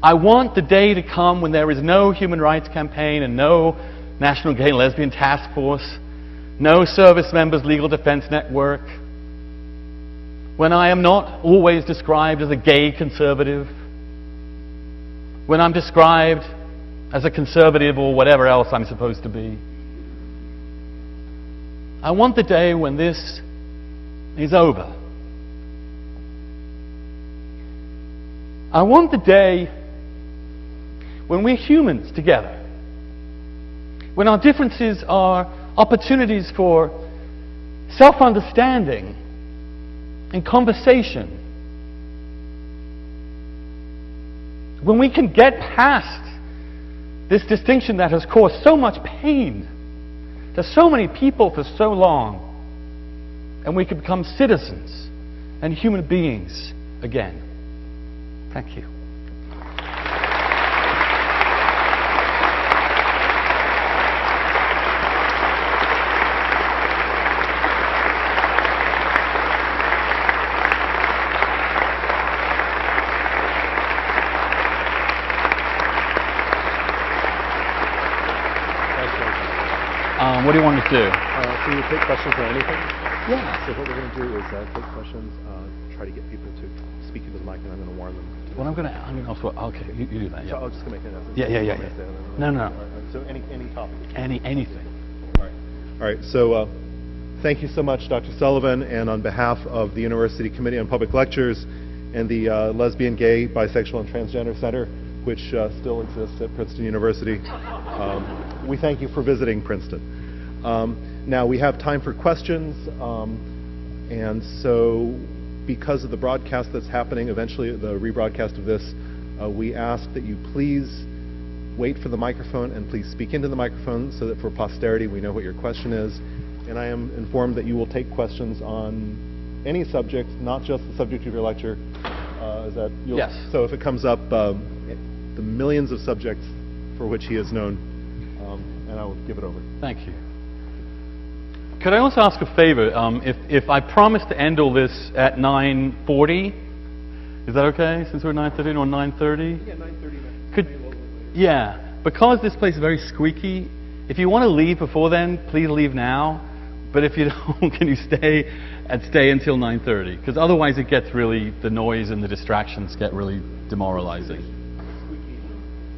I want the day to come when there is no human rights campaign and no National Gay and Lesbian Task Force, no service members legal defense network, when I am not always described as a gay conservative, when I'm described as a conservative or whatever else I'm supposed to be. I want the day when this is over. I want the day when we're humans together, when our differences are opportunities for self-understanding and conversation, when we can get past this distinction that has caused so much pain to so many people for so long, and we can become citizens and human beings again. Thank you. What do you want to do? So you take questions on anything? Yeah. So what we're going to do is take questions, try to get people to speak into the mic, and I'm going to warn them. Well, I'm going to. Okay, you do that. Yeah. So I'm just going to make it. Yeah. No. Right. So any topic. Anything. All right. So thank you so much, Dr. Sullivan, and on behalf of the University Committee on Public Lectures and the Lesbian, Gay, Bisexual, and Transgender Center, which still exists at Princeton University, we thank you for visiting Princeton. Now we have time for questions, and so because of the broadcast that's happening, eventually the rebroadcast of this, we ask that you please wait for the microphone and please speak into the microphone so that for posterity we know what your question is. And I am informed that you will take questions on any subject, not just the subject of your lecture. Is that yes. So if it comes up, the millions of subjects for which he is known, and I will give it over. Thank you. Could I also ask a favor? If I promise to end all this at 9:40, is that okay? Since we're 9:30 or 9:30? Yeah, 9:30. Because this place is very squeaky. If you want to leave before then, please leave now. But if you don't, can you stay until 9:30? Because otherwise, it gets really, the noise and the distractions get really demoralizing.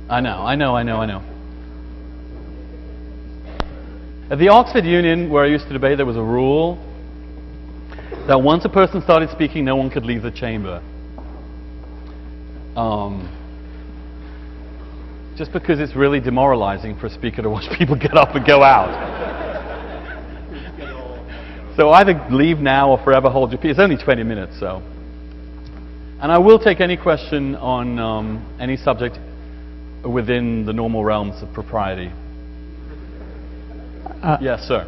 I know. At the Oxford Union, where I used to debate, there was a rule that once a person started speaking, no one could leave the chamber. Just because it's really demoralizing for a speaker to watch people get up and go out. So either leave now or forever hold your peace. It's only 20 minutes, so. And I will take any question on any subject within the normal realms of propriety. Yes, sir.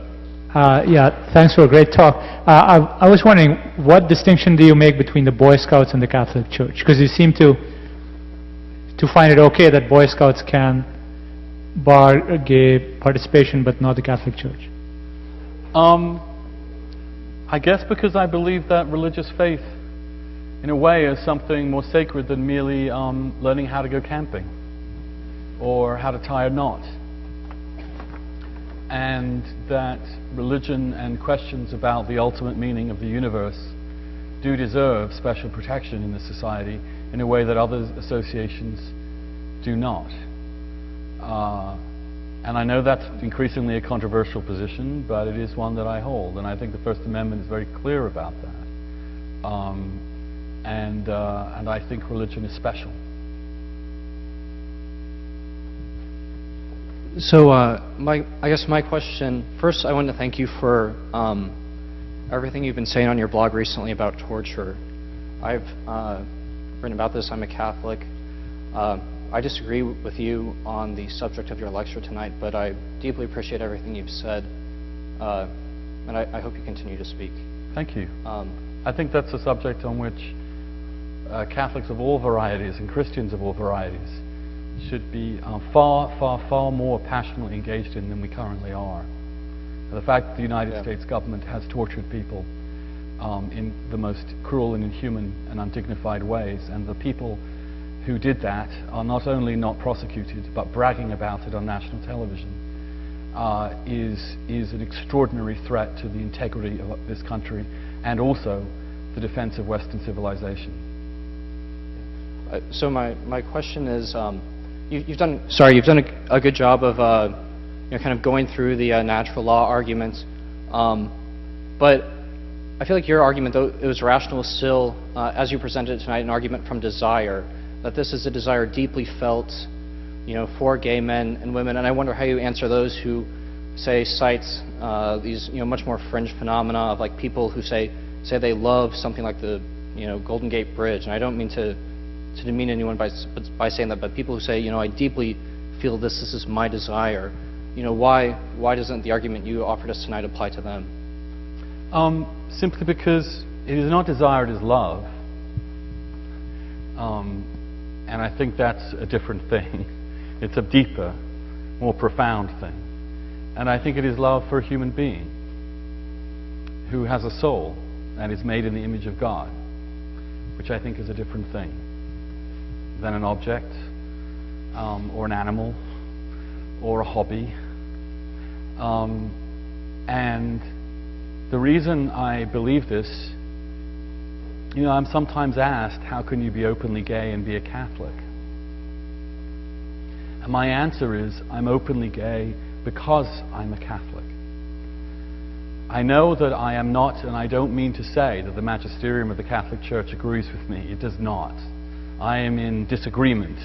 Yeah, thanks for a great talk. I was wondering, what distinction do you make between the Boy Scouts and the Catholic Church? Because you seem to find it okay that Boy Scouts can bar gay participation, but not the Catholic Church. I guess because I believe that religious faith, in a way, is something more sacred than merely learning how to go camping or how to tie a knot. And that religion and questions about the ultimate meaning of the universe do deserve special protection in this society in a way that other associations do not. And I know that's increasingly a controversial position, but it is one that I hold, and I think the First Amendment is very clear about that. And I think religion is special. So I guess my question, first I want to thank you for everything you've been saying on your blog recently about torture. I've written about this. I'm a Catholic. I disagree with you on the subject of your lecture tonight, but I deeply appreciate everything you've said and I hope you continue to speak. Thank you. I think that's a subject on which Catholics of all varieties and Christians of all varieties should be far more passionately engaged in than we currently are. The fact that the United States government has tortured people in the most cruel and inhuman and undignified ways, and the people who did that are not only not prosecuted but bragging about it on national television, is an extraordinary threat to the integrity of this country and also the defense of Western civilization. So my question is, you've done a good job of kind of going through the natural law arguments, but I feel like your argument, though it was rational, still, as you presented it tonight, an argument from desire, that this is a desire deeply felt, for gay men and women. And I wonder how you answer those who cites these much more fringe phenomena of like people who say they love something like the Golden Gate Bridge. And I don't mean to demean anyone by saying that, but people who say I deeply feel this is my desire. Why doesn't the argument you offered us tonight apply to them? Simply because it is not desire, it is love. And I think that's a different thing. It's a deeper, more profound thing. And I think it is love for a human being who has a soul and is made in the image of God, which I think is a different thing than an object, or an animal, or a hobby. And the reason I believe this, I'm sometimes asked, how can you be openly gay and be a Catholic? And my answer is, I'm openly gay because I'm a Catholic. I know that I am not, and I don't mean to say that the magisterium of the Catholic Church agrees with me. It does not. I am in disagreement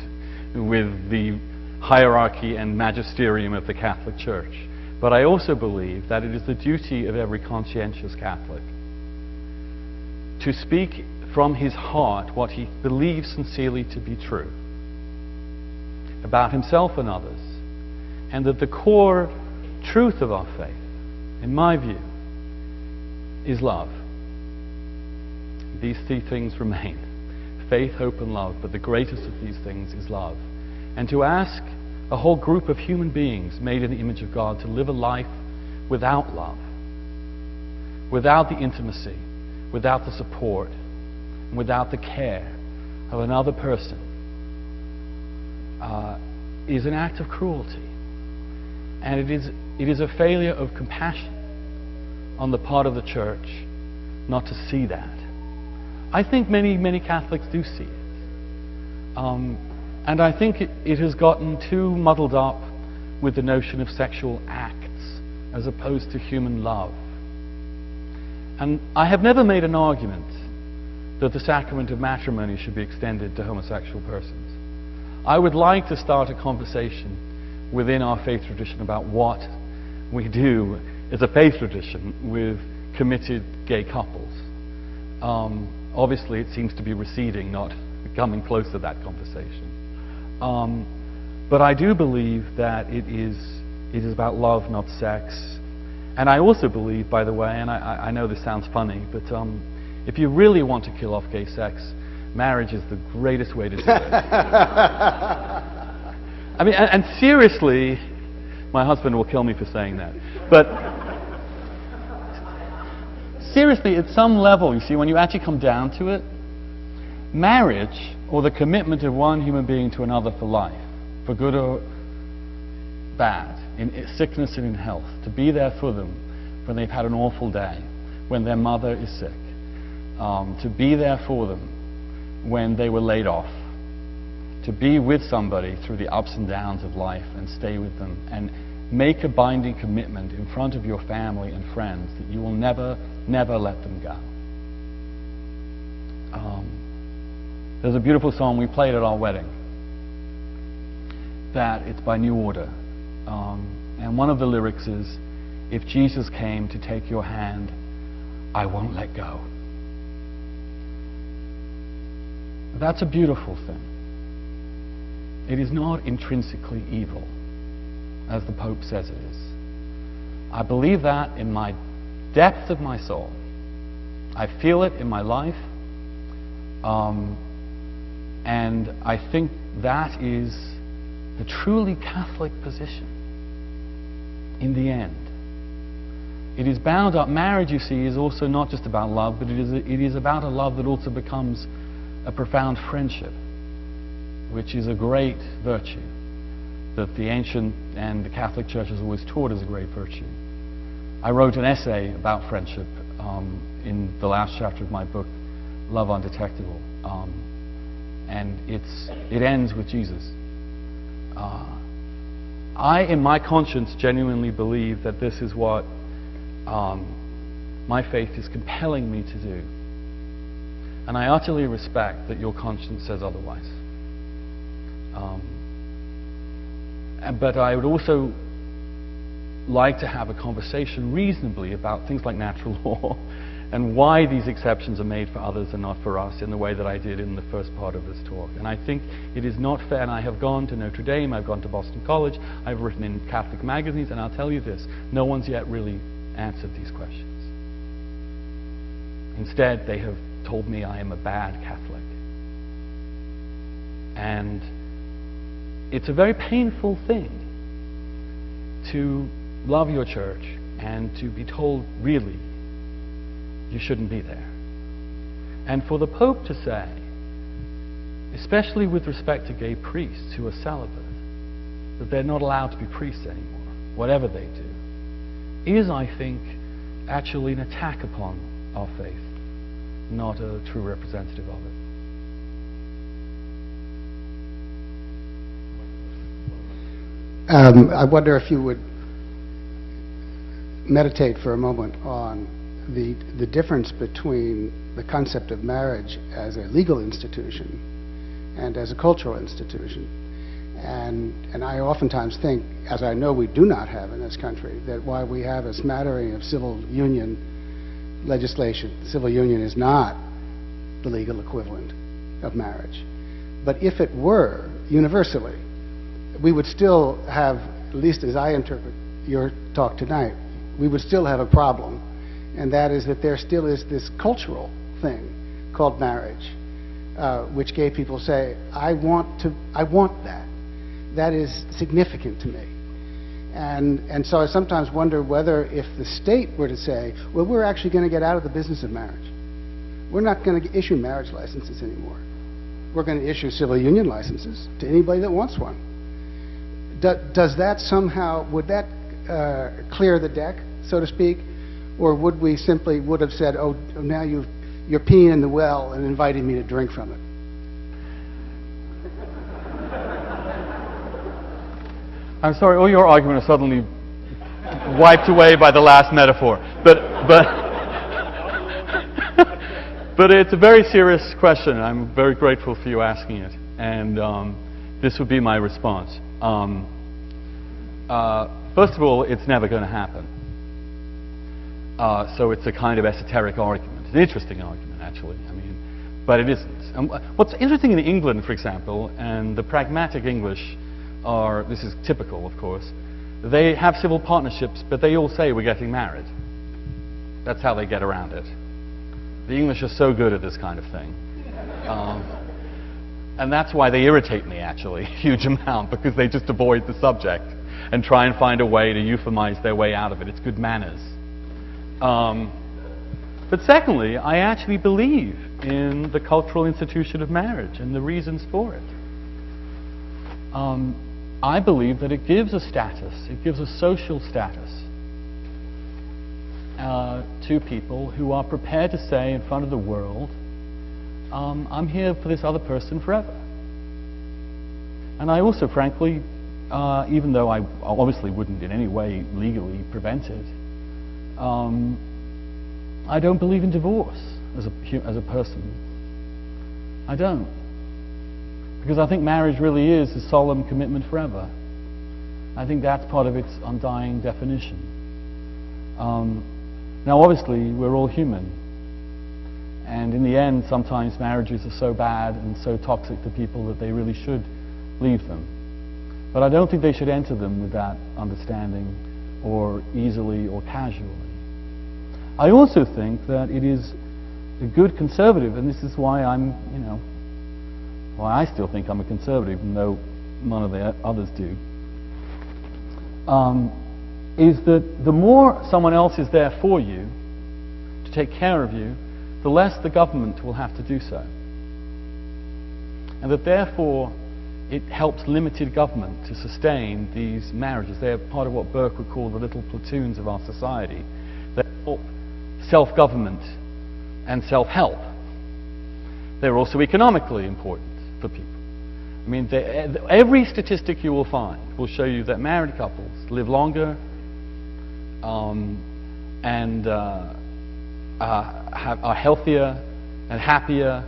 with the hierarchy and magisterium of the Catholic Church. But I also believe that it is the duty of every conscientious Catholic to speak from his heart what he believes sincerely to be true about himself and others, and that the core truth of our faith, in my view, is love. These three things remain: faith, hope, and love, but the greatest of these things is love. And to ask a whole group of human beings made in the image of God to live a life without love, without the intimacy, without the support, and without the care of another person, is an act of cruelty. And it is a failure of compassion on the part of the Church not to see that. I think many Catholics do see it. And I think it has gotten too muddled up with the notion of sexual acts as opposed to human love. And I have never made an argument that the sacrament of matrimony should be extended to homosexual persons. I would like to start a conversation within our faith tradition about what we do as a faith tradition with committed gay couples. Obviously, it seems to be receding, not coming close to that conversation. But I do believe that it is about love, not sex. And I also believe, by the way, and I know this sounds funny, but if you really want to kill off gay sex, marriage is the greatest way to do it. I mean, and seriously, my husband will kill me for saying that. But seriously, at some level, you see, when you actually come down to it, marriage, or the commitment of one human being to another for life, for good or bad, in sickness and in health, to be there for them when they've had an awful day, when their mother is sick, to be there for them when they were laid off, to be with somebody through the ups and downs of life and stay with them and make a binding commitment in front of your family and friends that you will never let them go. There's a beautiful song we played at our wedding that it's by New Order, and one of the lyrics is, "If Jesus came to take your hand, I won't let go." That's a beautiful thing. It is not intrinsically evil, as the Pope says it is. I believe that in my depth of my soul. I feel it in my life. And I think that is the truly Catholic position in the end. It is bound up. Marriage, you see, is also not just about love, but it is about a love that also becomes a profound friendship, which is a great virtue that the ancient and the Catholic Church has always taught as a great virtue. I wrote an essay about friendship in the last chapter of my book, Love Undetectable, and it ends with Jesus. I, in my conscience, genuinely believe that this is what my faith is compelling me to do. And I utterly respect that your conscience says otherwise. But I would also like to have a conversation reasonably about things like natural law and why these exceptions are made for others and not for us in the way that I did in the first part of this talk. And I think it is not fair, and I have gone to Notre Dame, I've gone to Boston College, I've written in Catholic magazines, and I'll tell you this, no one's yet really answered these questions. Instead, they have told me I am a bad Catholic. And it's a very painful thing to love your church and to be told, really, you shouldn't be there. And for the Pope to say, especially with respect to gay priests who are celibate, that they're not allowed to be priests anymore, whatever they do, is, I think, actually an attack upon our faith, not a true representative of it. I wonder if you would meditate for a moment on the difference between the concept of marriage as a legal institution and as a cultural institution. And I oftentimes think, as I know we do not have in this country, that while we have a smattering of civil union legislation, civil union is not the legal equivalent of marriage. But if it were, universally, we would still have, at least as I interpret your talk tonight, we would still have a problem, and that is that there still is this cultural thing called marriage, which gay people say, I want that. That is significant to me. And so I sometimes wonder whether if the state were to say, well, we're actually going to get out of the business of marriage. We're not going to issue marriage licenses anymore. We're going to issue civil union licenses to anybody that wants one. Does that somehow, would that clear the deck, so to speak? Or would we simply would have said, oh, now you're peeing in the well and inviting me to drink from it? I'm sorry, all your argument is suddenly wiped away by the last metaphor. But it's a very serious question. I'm very grateful for you asking it. And this would be my response. First of all, it's never going to happen. So it's a kind of esoteric argument. It's an interesting argument, actually. I mean, but it isn't. What's interesting in England, for example, and the pragmatic English are, this is typical, of course, they have civil partnerships, but they all say we're getting married. That's how they get around it. The English are so good at this kind of thing. And that's why they irritate me, actually, a huge amount, because they just avoid the subject and try and find a way to euphemize their way out of it. It's good manners. But secondly, I actually believe in the cultural institution of marriage and the reasons for it. I believe that it gives a status, it gives a social status to people who are prepared to say in front of the world, I'm here for this other person forever. And I also, frankly, even though I obviously wouldn't in any way legally prevent it, I don't believe in divorce as a person. I don't. Because I think marriage really is a solemn commitment forever. I think that's part of its undying definition. Now obviously we're all human. And in the end, sometimes marriages are so bad and so toxic to people that they really should leave them. But I don't think they should enter them with that understanding or easily or casually. I also think that it is a good conservative, and this is why why I still think I'm a conservative, even though none of the others do, is that the more someone else is there for you, to take care of you, the less the government will have to do so. And that therefore it helps limited government to sustain these marriages. They are part of what Burke would call the little platoons of our society that help self-government and self-help. They're also economically important for people. I mean, every statistic you will find will show you that married couples live longer and are healthier and happier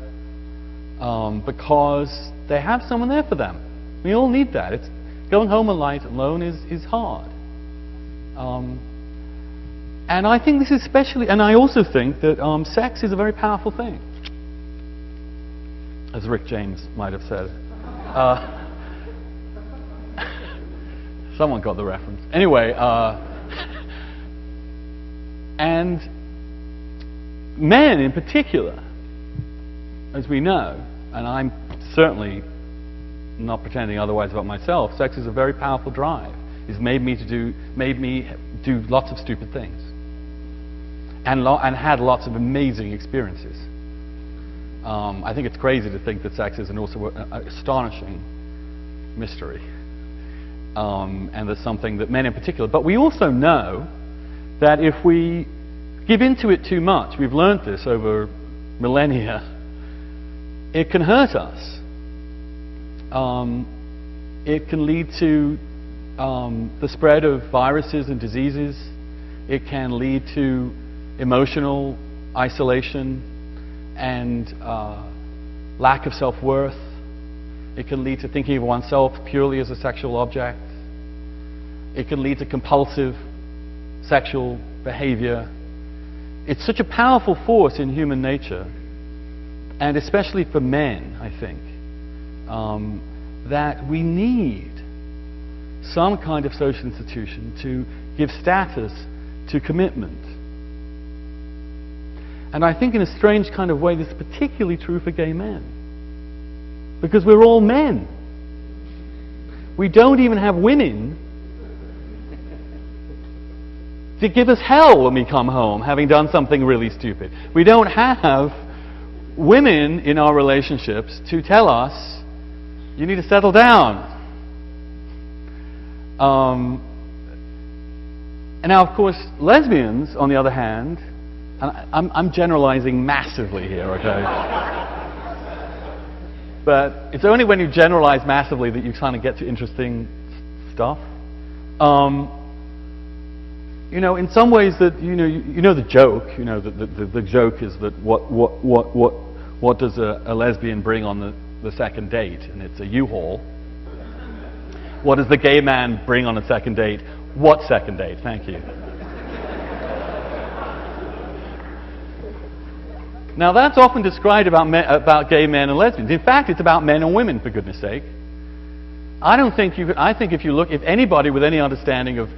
because they have someone there for them. We all need that. Going home alone is hard. And I think this is especially, and I also think that sex is a very powerful thing, as Rick James might have said. Someone got the reference. Anyway, and men in particular, as we know, and I'm certainly not pretending otherwise about myself, sex is a very powerful drive. It's made me do lots of stupid things, and had lots of amazing experiences. I think it's crazy to think that sex is also an astonishing mystery, and there's something that men in particular. But we also know that if we give into it too much, we've learned this over millennia, it can hurt us. It can lead to the spread of viruses and diseases. It can lead to emotional isolation and lack of self-worth. It can lead to thinking of oneself purely as a sexual object. It can lead to compulsive sexual behavior. It's such a powerful force in human nature, and especially for men, I think, that we need some kind of social institution to give status to commitment. And I think in a strange kind of way this is particularly true for gay men, because we're all men. We don't even have women to give us hell when we come home, having done something really stupid. We don't have women in our relationships to tell us, you need to settle down. And now, of course, lesbians, on the other hand, and I'm generalizing massively here, okay? But it's only when you generalize massively that you kind of get to interesting stuff. In some ways that you know the joke. The joke is that what does a lesbian bring on the second date? And it's a U-Haul. What does the gay man bring on a second date? What second date? Thank you. Now that's often described about gay men and lesbians. In fact, it's about men and women, for goodness sake. I think if anybody with any understanding of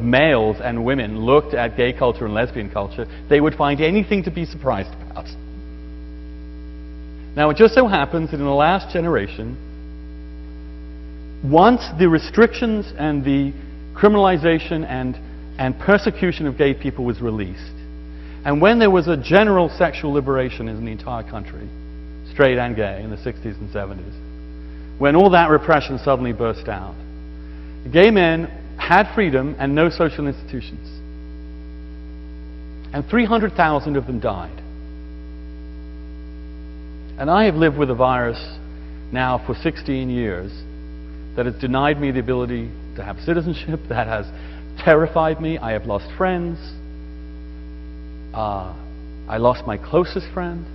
males and women looked at gay culture and lesbian culture, they would find anything to be surprised about. Now it just so happens that in the last generation, once the restrictions and the criminalization and persecution of gay people was released, and when there was a general sexual liberation in the entire country, straight and gay, in the 60s and 70s, when all that repression suddenly burst out, gay men had freedom and no social institutions. And 300,000 of them died. And I have lived with a virus now for 16 years that has denied me the ability to have citizenship, that has terrified me. I have lost friends. I lost my closest friend.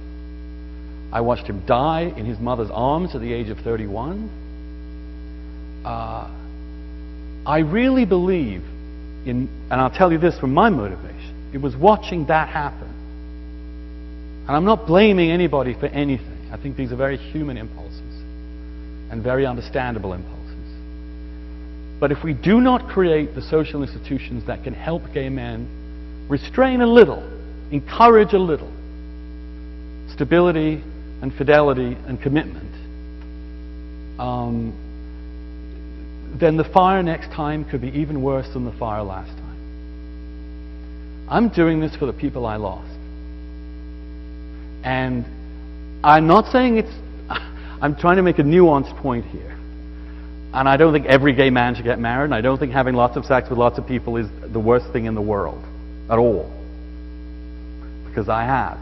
I watched him die in his mother's arms at the age of 31. I really believe in, and I'll tell you this from my motivation, it was watching that happen. And I'm not blaming anybody for anything. I think these are very human impulses and very understandable impulses. But if we do not create the social institutions that can help gay men restrain a little, encourage a little, stability and fidelity and commitment, then the fire next time could be even worse than the fire last time. I'm doing this for the people I lost. And I'm not saying it's... I'm trying to make a nuanced point here. And I don't think every gay man should get married, and I don't think having lots of sex with lots of people is the worst thing in the world at all. Because I have.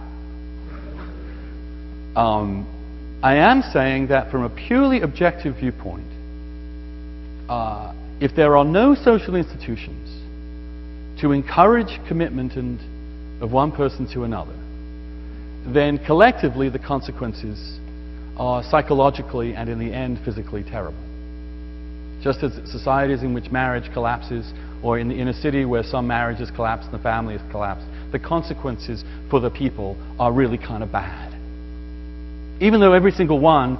I am saying that from a purely objective viewpoint, if there are no social institutions to encourage commitment of one person to another, then collectively the consequences are psychologically and in the end physically terrible. Just as societies in which marriage collapses, or in the inner city where some marriages collapse and the family has collapsed, the consequences for the people are really kind of bad. Even though every single one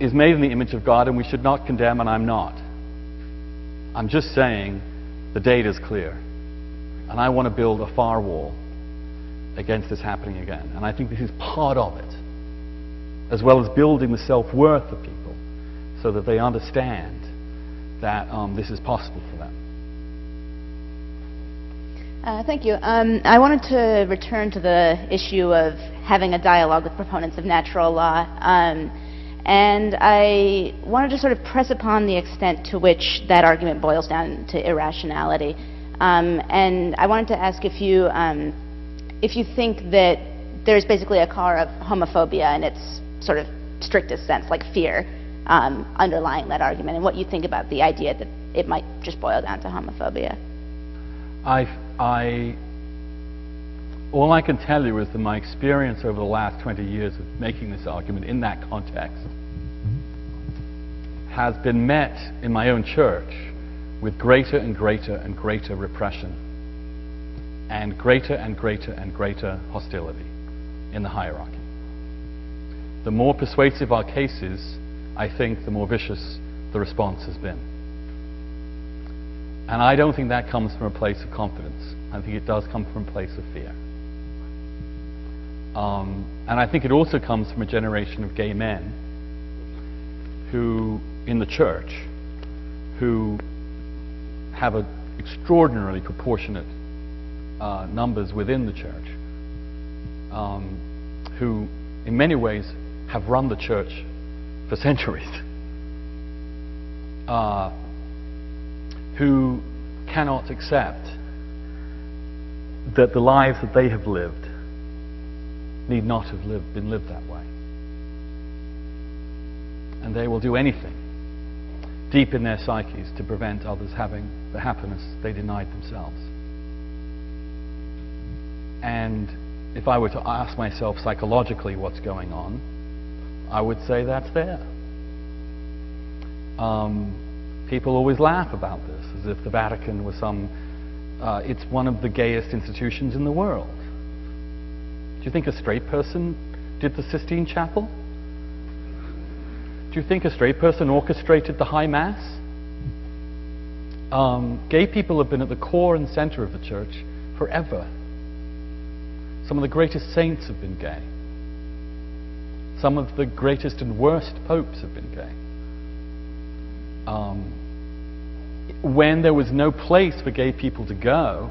is made in the image of God and we should not condemn, and I'm not. I'm just saying the data is clear. And I want to build a firewall against this happening again. And I think this is part of it, as well as building the self-worth of people so that they understand that this is possible for them. Thank you. I wanted to return to the issue of having a dialogue with proponents of natural law. And I wanted to sort of press upon the extent to which that argument boils down to irrationality. And I wanted to ask if you think that there's basically a core of homophobia in its sort of strictest sense, like fear, underlying that argument, and what you think about the idea that it might just boil down to homophobia. All I can tell you is that my experience over the last 20 years of making this argument in that context has been met in my own church with greater and greater and greater repression and greater and greater and greater hostility in the hierarchy. The more persuasive our case is, I think the more vicious the response has been. And I don't think that comes from a place of confidence. I think it does come from a place of fear. And I think it also comes from a generation of gay men who, in the church, who have extraordinarily proportionate numbers within the church, who in many ways have run the church for centuries, who cannot accept that the lives that they have lived need not have been lived that way. And they will do anything deep in their psyches to prevent others having the happiness they denied themselves. And if I were to ask myself psychologically what's going on, I would say that's there. People always laugh about this, as if the Vatican was it's one of the gayest institutions in the world. Do you think a straight person did the Sistine Chapel? Do you think a straight person orchestrated the High Mass? Gay people have been at the core and center of the church forever. Some of the greatest saints have been gay. Some of the greatest and worst popes have been gay. When there was no place for gay people to go,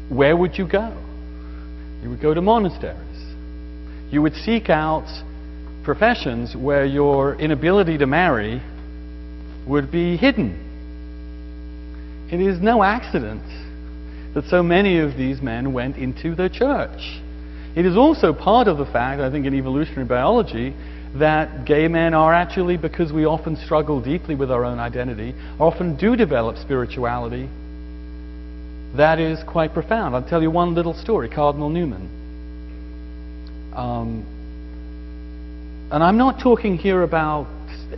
where would you go? You would go to monasteries. You would seek out professions where your inability to marry would be hidden. It is no accident that so many of these men went into the church. It is also part of the fact, I think, in evolutionary biology, that gay men are actually, because we often struggle deeply with our own identity, often do develop spirituality that is quite profound. I'll tell you one little story, Cardinal Newman. And I'm not talking here about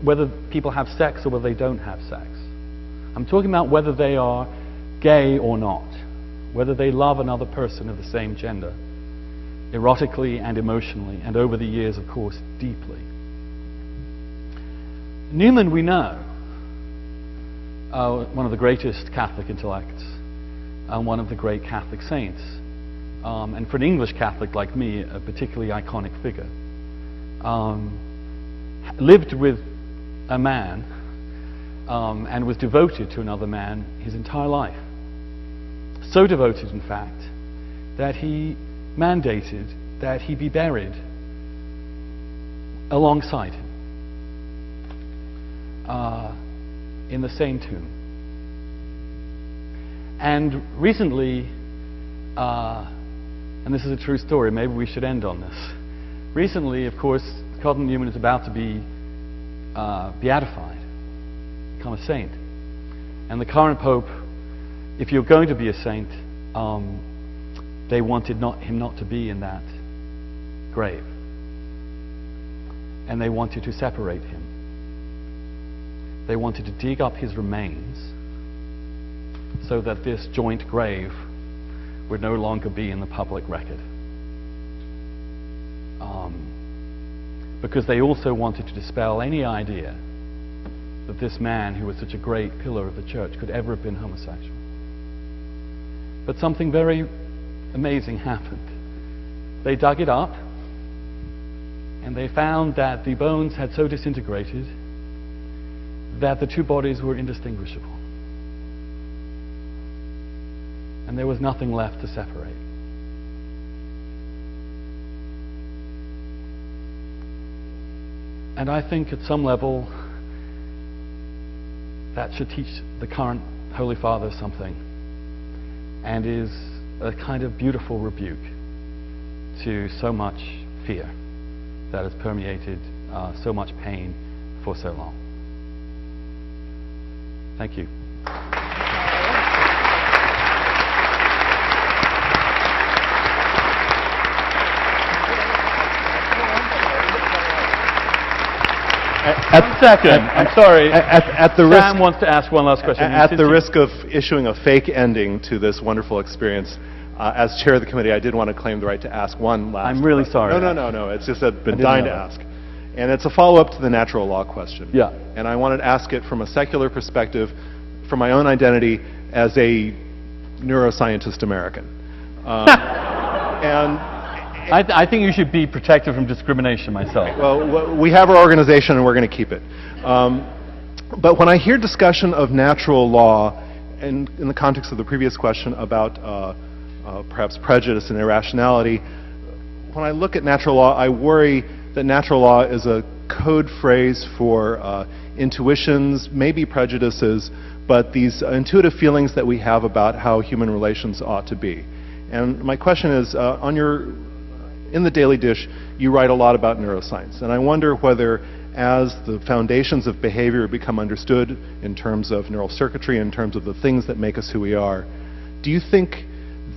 whether people have sex or whether they don't have sex. I'm talking about whether they are gay or not, whether they love another person of the same gender, erotically and emotionally, and over the years, of course, deeply. Newman, we know, one of the greatest Catholic intellects and one of the great Catholic saints. And for an English Catholic like me, a particularly iconic figure. Lived with a man and was devoted to another man his entire life. So devoted, in fact, that he mandated that he be buried alongside him in the same tomb. And recently, and this is a true story, maybe we should end on this. Recently, of course, Cardinal Newman is about to be beatified, become a saint. And the current Pope, if you're going to be a saint, they wanted him not to be in that grave. And they wanted to separate him. They wanted to dig up his remains so that this joint grave would no longer be in the public record. Because they also wanted to dispel any idea that this man, who was such a great pillar of the church, could ever have been homosexual. But something very amazing happened. They dug it up, and they found that the bones had so disintegrated that the two bodies were indistinguishable. And there was nothing left to separate. And I think at some level that should teach the current Holy Father something, and is a kind of beautiful rebuke to so much fear that has permeated so much pain for so long. Thank you. I'm sorry. Sam wants to ask one last question. At the risk of issuing a fake ending to this wonderful experience, as chair of the committee, I did want to claim the right to ask one last I'm really sorry. No. It's just I've been dying to ask. And it's a follow-up to the natural law question. Yeah. And I wanted to ask it from a secular perspective, from my own identity as a neuroscientist American. I think you should be protected from discrimination myself. Well, we have our organization and we're going to keep it. But when I hear discussion of natural law, and in the context of the previous question about perhaps prejudice and irrationality, when I look at natural law, I worry that natural law is a code phrase for intuitions, maybe prejudices, but these intuitive feelings that we have about how human relations ought to be. And my question is, in the Daily Dish, you write a lot about neuroscience, and I wonder whether, as the foundations of behavior become understood in terms of neural circuitry, in terms of the things that make us who we are, do you think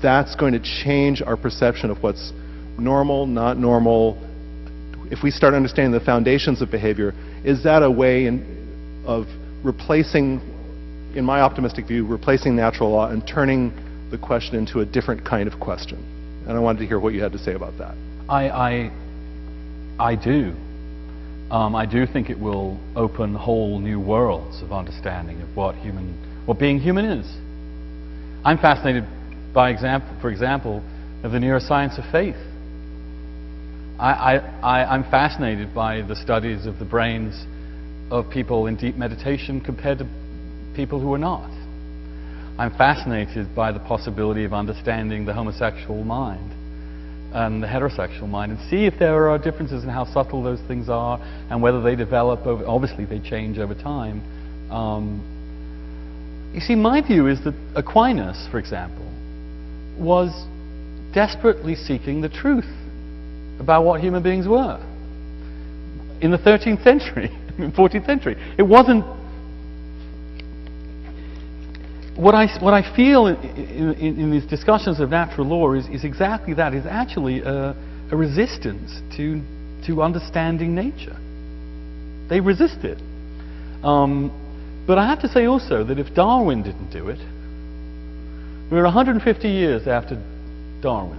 that's going to change our perception of what's normal, not normal? If we start understanding the foundations of behavior, is that a way of replacing, in my optimistic view, replacing natural law and turning the question into a different kind of question? And I wanted to hear what you had to say about that. I do. I do think it will open whole new worlds of understanding of what being human is. I'm fascinated by for example, of the neuroscience of faith. I'm fascinated by the studies of the brains of people in deep meditation compared to people who are not. I'm fascinated by the possibility of understanding the homosexual mind and the heterosexual mind, and see if there are differences in how subtle those things are and whether they develop over, obviously they change over time. You see, my view is that Aquinas, for example, was desperately seeking the truth about what human beings were in the 13th century, 14th century. It wasn't. What I feel in these discussions of natural law is exactly that. Is actually a resistance to understanding nature. They resist it. But I have to say also that if Darwin didn't do it, we're 150 years after Darwin,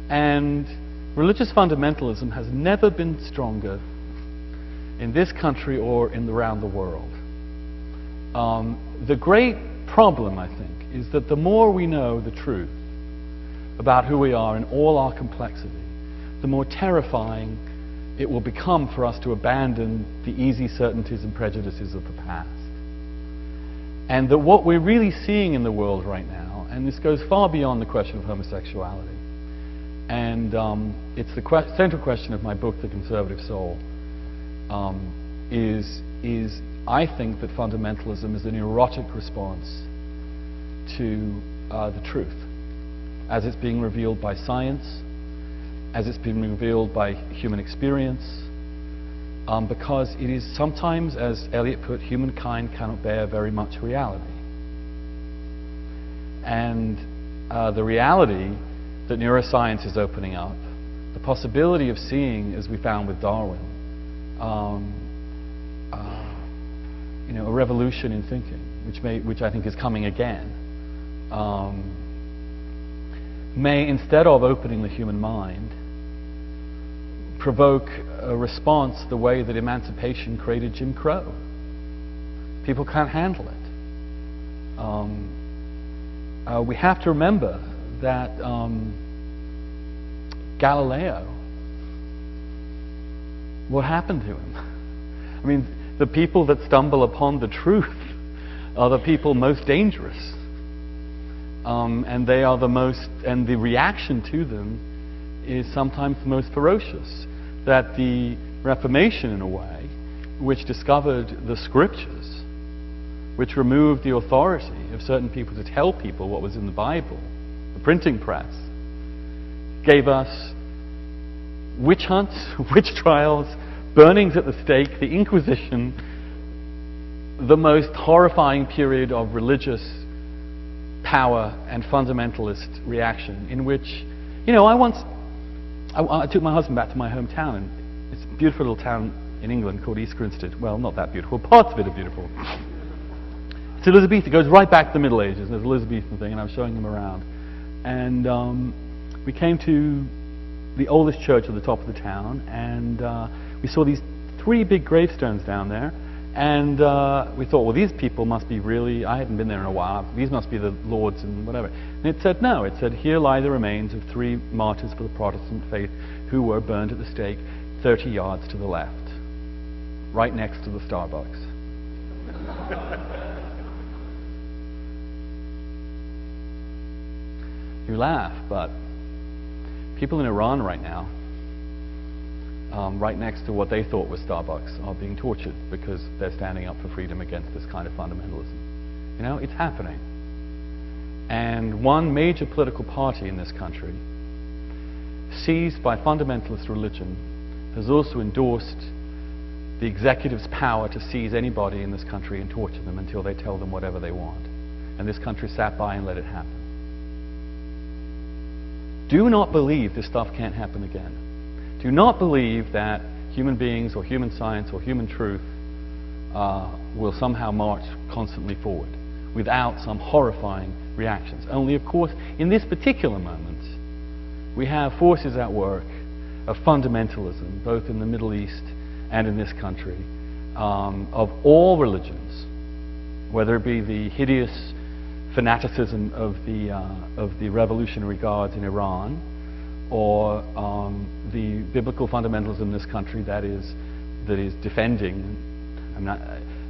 and religious fundamentalism has never been stronger in this country or around the world. The great problem, I think, is that the more we know the truth about who we are in all our complexity, the more terrifying it will become for us to abandon the easy certainties and prejudices of the past. And that what we're really seeing in the world right now, and this goes far beyond the question of homosexuality, and it's the central question of my book, The Conservative Soul, is I think that fundamentalism is a neurotic response to the truth, as it's being revealed by science, as it's being revealed by human experience, because it is sometimes, as Eliot put, humankind cannot bear very much reality. And the reality that neuroscience is opening up, the possibility of seeing, as we found with Darwin, a revolution in thinking, which I think is coming again, may, instead of opening the human mind, provoke a response the way that emancipation created Jim Crow. People can't handle it. We have to remember that Galileo, what happened to him? I mean, the people that stumble upon the truth are the people most dangerous. And they are the most, and the reaction to them is sometimes the most ferocious. That the Reformation, in a way, which discovered the scriptures, which removed the authority of certain people to tell people what was in the Bible, the printing press, gave us witch hunts, witch trials, burnings at the stake, the Inquisition, the most horrifying period of religious power and fundamentalist reaction, in which, I took my husband back to my hometown, and it's a beautiful little town in England called East Grinstead. Well, not that beautiful. Parts of it are beautiful. It's Elizabethan. It goes right back to the Middle Ages. There's an Elizabethan thing, and I was showing him around. And we came to the oldest church at the top of the town, and we saw these 3 big gravestones down there. And we thought, well, these people must be really, I hadn't been there in a while, these must be the lords and whatever. And it said, no, it said, here lie the remains of 3 martyrs for the Protestant faith who were burned at the stake 30 yards to the left, right next to the Starbucks. You laugh, but people in Iran right now, right next to what they thought was Starbucks, are being tortured because they're standing up for freedom against this kind of fundamentalism. It's happening. And one major political party in this country, seized by fundamentalist religion, has also endorsed the executive's power to seize anybody in this country and torture them until they tell them whatever they want. And this country sat by and let it happen. Do not believe this stuff can't happen again. Do not believe that human beings or human science or human truth will somehow march constantly forward without some horrifying reactions. Only, of course, in this particular moment, we have forces at work of fundamentalism, both in the Middle East and in this country, of all religions, whether it be the hideous fanaticism of the Revolutionary Guards in Iran, or the biblical fundamentalism in this country that is defending.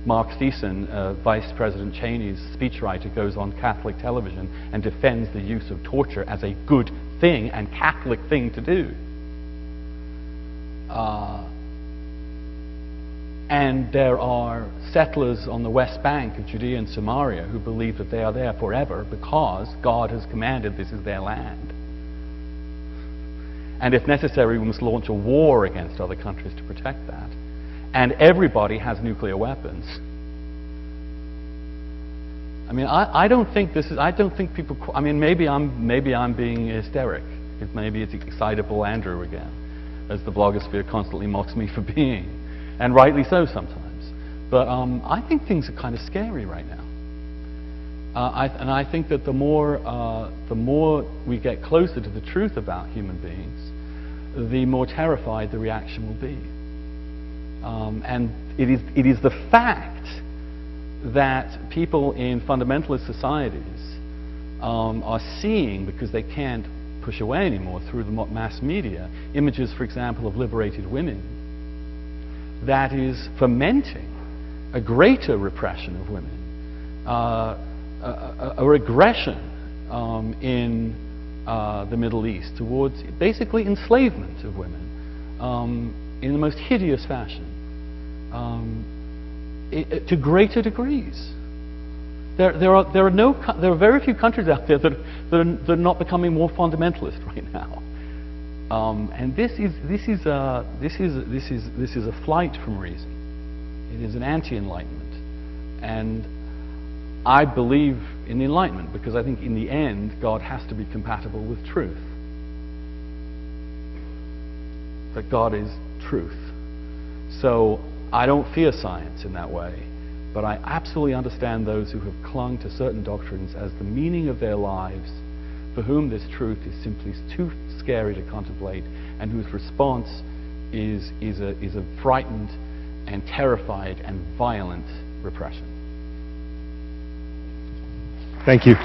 Mark Thiessen, Vice President Cheney's speechwriter, goes on Catholic television and defends the use of torture as a good thing and Catholic thing to do. And there are settlers on the West Bank of Judea and Samaria who believe that they are there forever because God has commanded this is their land. And if necessary, we must launch a war against other countries to protect that. And everybody has nuclear weapons. I mean, I don't think this is, I don't think people, I mean, maybe I'm being hysteric. Maybe it's excitable Andrew again, as the blogosphere constantly mocks me for being. And rightly so sometimes. But I think things are kind of scary right now. And I think that the more we get closer to the truth about human beings, the more terrified the reaction will be. And it is the fact that people in fundamentalist societies are seeing, because they can't push away anymore through the mass media, images, for example, of liberated women, that is fomenting a greater repression of women, a regression in the Middle East towards basically enslavement of women in the most hideous fashion, to greater degrees. There are very few countries out there that are not becoming more fundamentalist right now, and this is a flight from reason. It is an anti-enlightenment, and I believe in the Enlightenment because I think in the end God has to be compatible with truth. That God is truth. So I don't fear science in that way, but I absolutely understand those who have clung to certain doctrines as the meaning of their lives, for whom this truth is simply too scary to contemplate, and whose response is a frightened and terrified and violent repression. Thank you.